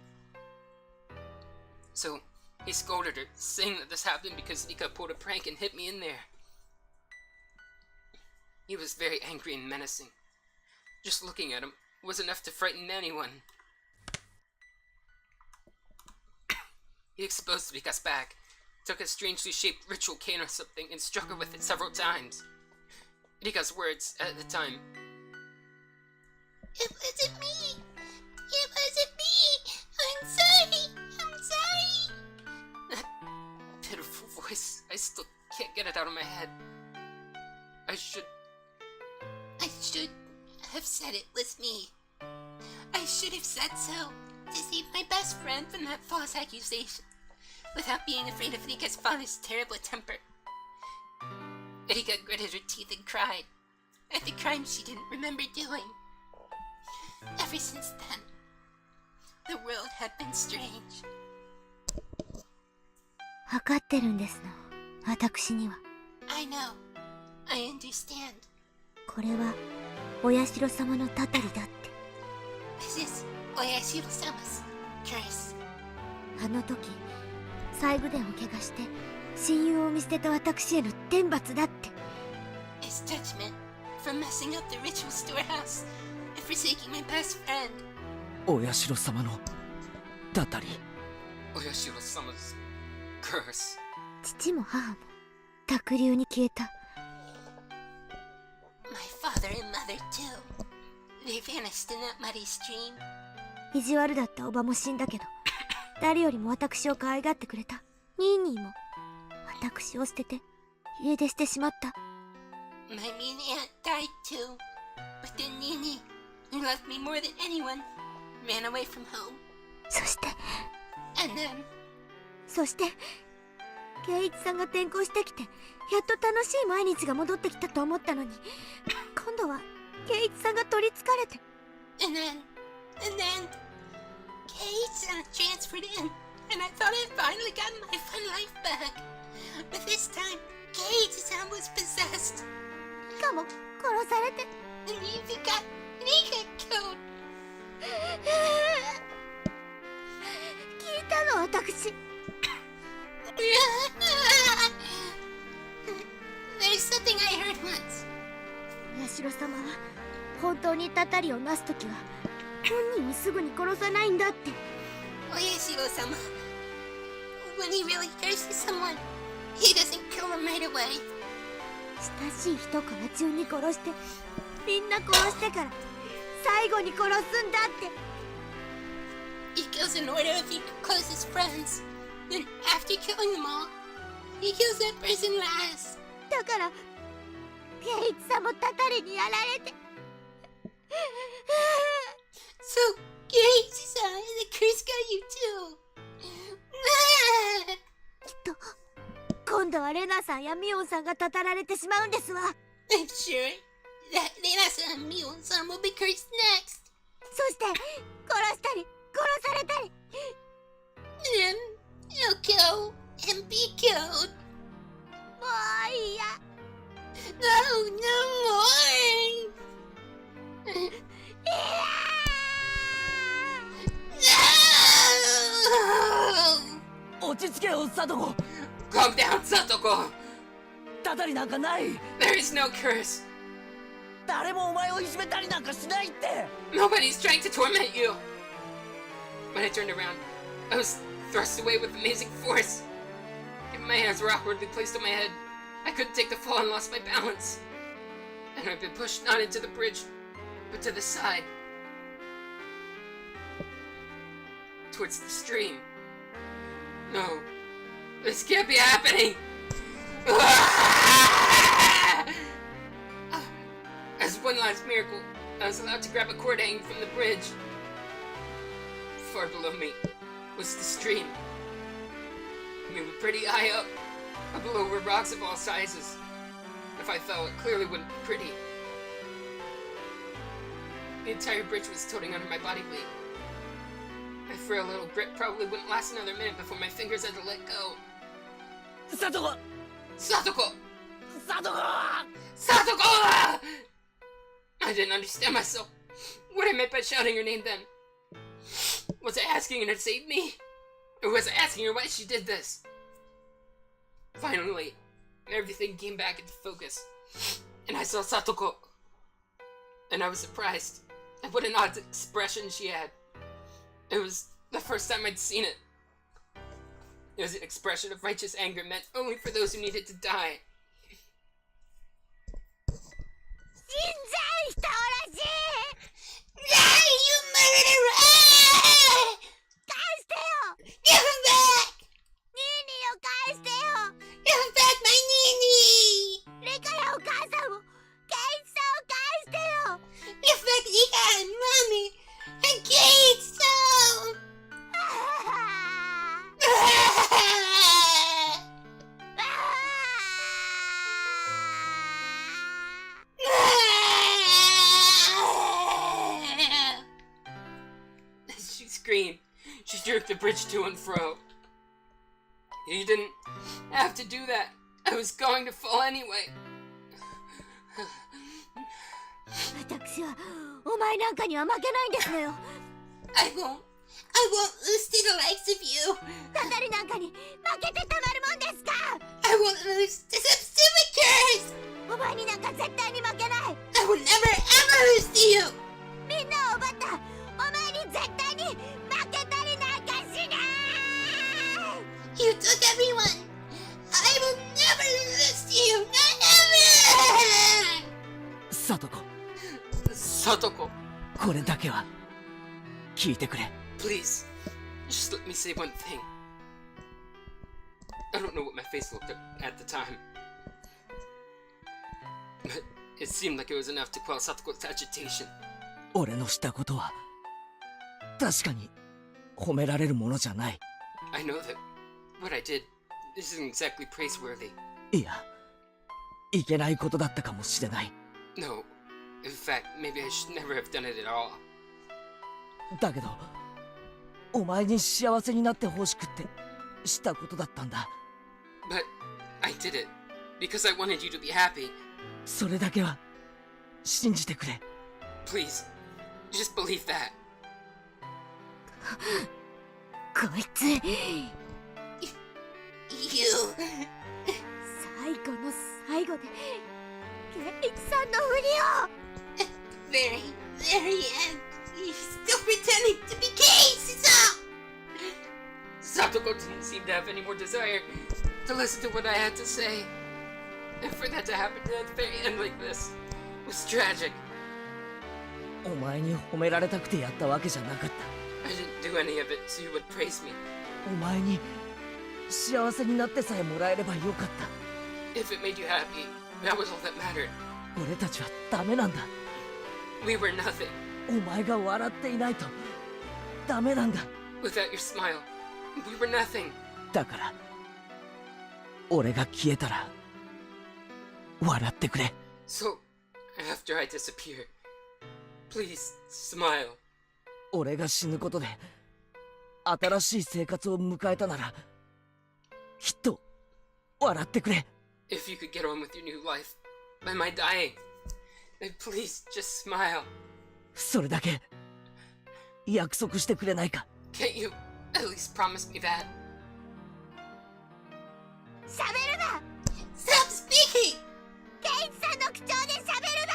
So, he scolded her, saying that this happened because Rika pulled a prank and hid me in there. He was very angry and menacing. Just looking at him was enough to frighten anyone. He exposed Rika's back, took a strangely shaped ritual cane or something, and struck her with it several times. Rika's words, at the time, "It wasn't me! It wasn't me! I'm sorry! I'm sorry!" That pitiful voice, I still can't get it out of my head. I should have said it was me. I should have said so, to save my best friend from that false accusation, without being afraid of Rika's father's terrible temper. Rika gritted her teeth and cried At the crime she didn't remember doing. Ever since then, the world had been strange. 分かってるんですの、私には。I know. I understand. これはお社様のたたりだって。This is Oyashiro-sama's curse. あの時、細部殿を怪我して親友を見捨てた私への天罰だって。His judgment for messing up the ritual storehouse and forsaking my best friend. お社様のたたり。Oyashiro-sama's curse. 父も母も濁流に消えた。My father and mother too. They vanished in that muddy stream. 意地悪だったおばも死んだけど、誰よりも私を可愛がってくれたニーニーも私を捨てて家出してしまった。My mean aunt died too. But then Nini, who loved me more than anyone, ran away from home. そして、圭一さんが転校してきて、やっと楽しい毎日が戻ってきたと思ったのに、今度は圭一さんが取りつかれて。And then, Kate-san transferred in, and I thought I'd finally gotten my fun life back. But this time, Kate-san was possessed. しかも殺されて。And he got killed. 聞いたの私。There's something I heard once. お社様は本当にたたりをなすときは本人をすぐに殺さないんだって。Oyashiro-sama, when he really curses someone, he doesn't kill them right away. 親しい人から順に殺して、みんな殺してから最後に殺すんだって。He kills in order of his closest friends. Then after killing them all, he kills that person last. だから圭一さんもたたりにやられて。So, Keiichi-san, the curse got you too. きっと今度はレナさんやミオンさんがたたられてしまうんですわ。 I'm sure that Rena-san and Mion-san will be cursed next. そして殺したり殺されたり。 Then I'll kill and be killed. もういいや。 No, no more. No! 落ち着けよサトコ。 Calm down, Satoko! たたりなんかない。 There is no curse! 誰もお前をいじめたりなんかしないって。 Nobody's trying to torment you! When I turned around, I was thrust away with amazing force. My hands were awkwardly placed on my head. I couldn't take the fall and lost my balance. And I've been pushed not into the bridge, but to the side. Towards the stream. No. This can't be happening! As one last miracle, I was allowed to grab a cord hanging from the bridge. Far below me was the stream. We were pretty high up. Below were rocks of all sizes. If I fell, it clearly wouldn't be pretty. The entire bridge was tilting under my body weight. My frail little grip probably wouldn't last another minute before my fingers had to let go. サトコ Satoko! サトコ Satoko! I didn't understand myself. What I meant by shouting her name then. Was I asking her to save me? Or was I asking her why she did this? Finally, everything came back into focus, and I saw Satoko. And I was surprised at what an odd expression she had. It was the first time I'd seen it. It was an expression of righteous anger meant only for those who needed to die. 死んじゃう人らしい。 Die, you murderer! 返してよ。 Give him back! ニーニーを返してよ。 Give him back my Nini! リカやお母さんを、ケイチさんを返してよ。 Give back Rika and Mommy! And Kate, so! She screamed. She jerked the bridge to and fro. You didn't have to do that. I was going to fall anyway. 私はお前なんかには負けないんですのよ。 I won't lose to the likes of you! たたりなんかに負けてたまるもんですか。 I won't lose to some stupid curse! お前になんか絶対に負けない。 I will never ever lose to you! みんなを奪ったお前に絶対に負けたりなんかしない。 You took everyone! I will never lose to you! Not ever! サトコ Satoko, これだけは聞いてくれ。 please, just let me say one thing. I don't know what my face looked at the time, but it seemed like it was enough to quell Satoko's agitation. 俺のしたことは確かに褒められるものじゃない。 I know that what I did isn't exactly praiseworthy. いや、いけないことだったかもしれない。 No, in fact, maybe I should never have done it at all. だけどお前に幸せになってほしくってしたことだったんだ。 But I did it because I wanted you to be happy. それだけは信じてくれ。 Please, just believe that. こいつ You! 最後の最後でケイチさんのふりを。 Very, very end. You're still pretending to be Kate, so! Satoko didn't seem to have any more desire to listen to what I had to say. And for that to happen at the very end like this was tragic. お前に褒められたくてやったわけじゃなかった。 I didn't do any of it so you would praise me. お前に幸せになってさえもらえればよかった。 If it made you happy, that was all that mattered. 俺たちはダメなんだ。 We were nothing. お前が笑っていないとダメなんだ。 Without your smile, we were nothing. だから俺が消えたら笑ってくれ。 So, after I disappear, please smile. 俺が死ぬことで新しい生活を迎えたならきっと笑ってくれ。 If you could get on with your new life by my dying, then please just smile. それだけ約束してくれないか。 Can't you at least promise me that? 喋るな。 Stop speaking! ケイチさんの口調で喋るな。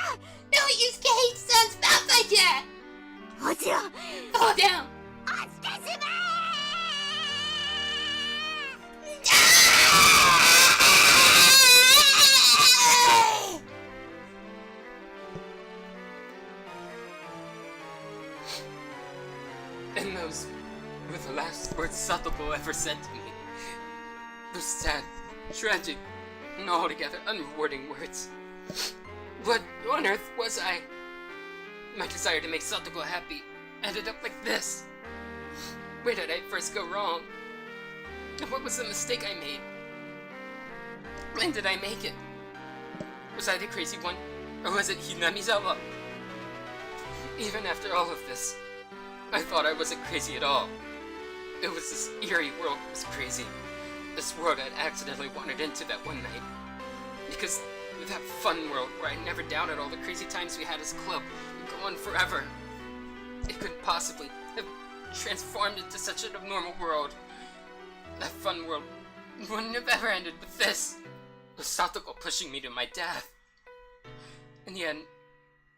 Don't use Kate-san's mouth like that! 落ちろ。 Fall down! 落ちてしまAnd those were the last words Satoko ever said to me. Those sad, tragic, and altogether unrewarding words. What on earth was I? My desire to make Satoko happy ended up like this. Where did I first go wrong? And what was the mistake I made? When did I make it? Was I the crazy one? Or was it Hinamizawa? Even after all of this, I thought I wasn't crazy at all. It was this eerie world that was crazy. This world I'd accidentally wandered into that one night. Because that fun world where I never doubted all the crazy times we had as a club would go on forever. It couldn't possibly have transformed into such an abnormal world. That fun world wouldn't have ever ended with this. With Satoko pushing me to my death. In the end,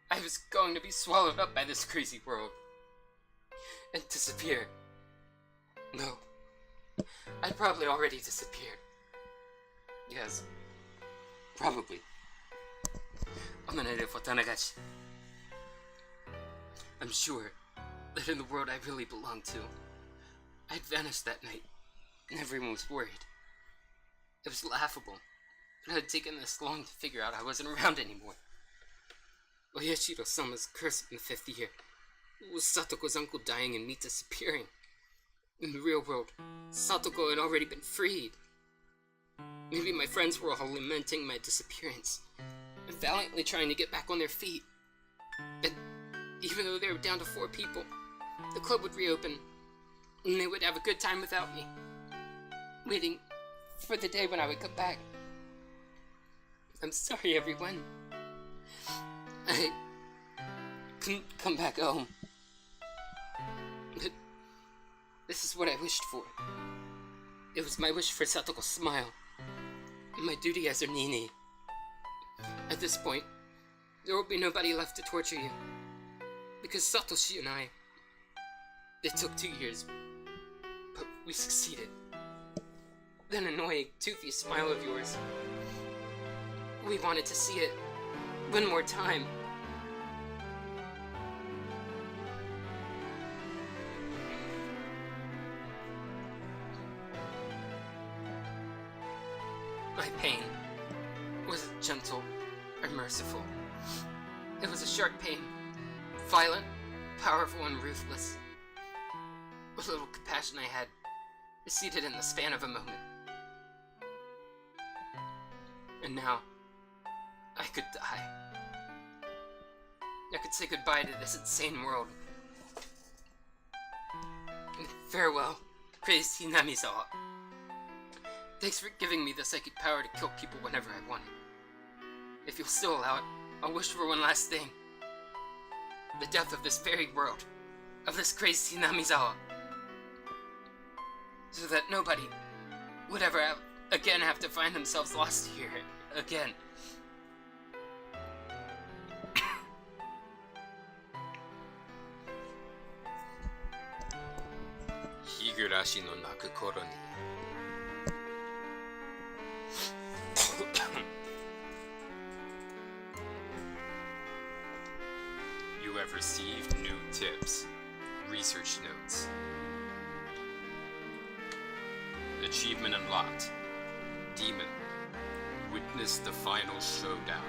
I was going to be swallowed up by this crazy world. And disappear. No. I'd probably already disappeared. Yes. Probably. I'm sure that in the world I really belonged to, I'd vanished that night, and everyone was worried. It was laughable, but it had taken this long to figure out I wasn't around anymore. Oyashiro-sama's curse in the 5th year was Satoko's uncle dying and me disappearing. In the real world, Satoko had already been freed. Maybe my friends were all lamenting my disappearance and valiantly trying to get back on their feet. And even though they were down to 4 people, the club would reopen and they would have a good time without me, waiting for the day when I would come back. I'm sorry, everyone. I couldn't come back home. But this is what I wished for. It was my wish for Satoko's smile, and my duty as her Nini. At this point, there will be nobody left to torture you, because Satoshi and I, it took 2 years, but we succeeded. That annoying, toothy smile of yours, we wanted to see it one more time. My pain wasn't gentle or merciful. It was a sharp pain, violent, powerful, and ruthless. What little compassion I had receded in the span of a moment. And now, I could die. I could say goodbye to this insane world. And farewell, praise Hinamizawa. Thanks for giving me the psychic power to kill people whenever I wanted. If you'll still allow it, I'll wish for one last thing. The death of this very world. Of this crazy Hinamizawa. So that nobody would ever again have to find themselves lost here again. Higurashi no Naku Koro ni. You have received new tips. Research notes. Achievement unlocked. Demon. Witness the final showdown.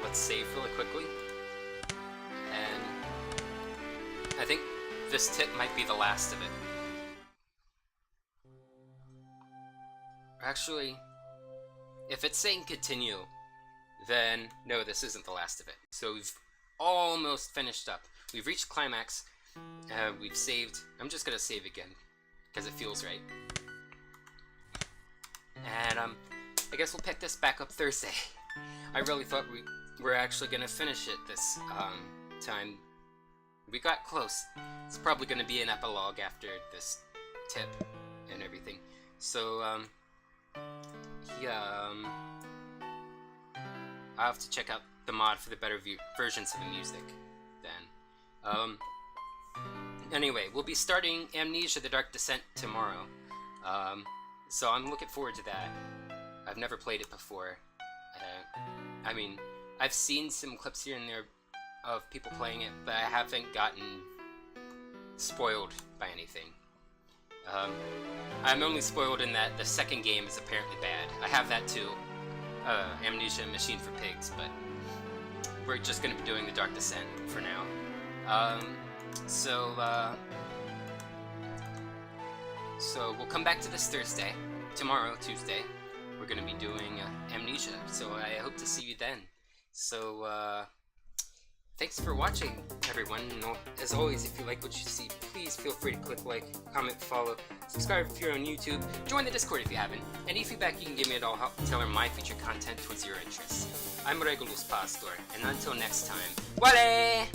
Let's save really quickly. And I think this tip might be the last of it. actually, if it's saying continue, then no, this isn't the last of it. So we've almost finished up. We've reached climax. We've saved. I'm just gonna save again because it feels right. And I guess we'll pick this back up Thursday. I really thought we were actually gonna finish it this time. We got close. It's probably gonna be an epilogue after this tip and everything. So yeah, I'll have to check out the mod for the better versions of the music then. Anyway, we'll be starting Amnesia: The Dark Descent tomorrow. So I'm looking forward to that. I've never played it before. I mean, I've seen some clips here and there of people playing it, but I haven't gotten spoiled by anything. I'm only spoiled in that the second game is apparently bad. I have that too. Amnesia: Machine for Pigs, but we're just going to be doing The Dark Descent for now. So we'll come back to this Thursday. Tomorrow, Tuesday, we're going to be doing Amnesia, so I hope to see you then. So, thanks for watching, everyone. And as always, if you like what you see, please feel free to click like, comment, follow, subscribe if you're on YouTube, join the Discord if you haven't. Any feedback you can give me at all help tailor my future content towards your interests. I'm Regulus Pastor, and until next time, Wale!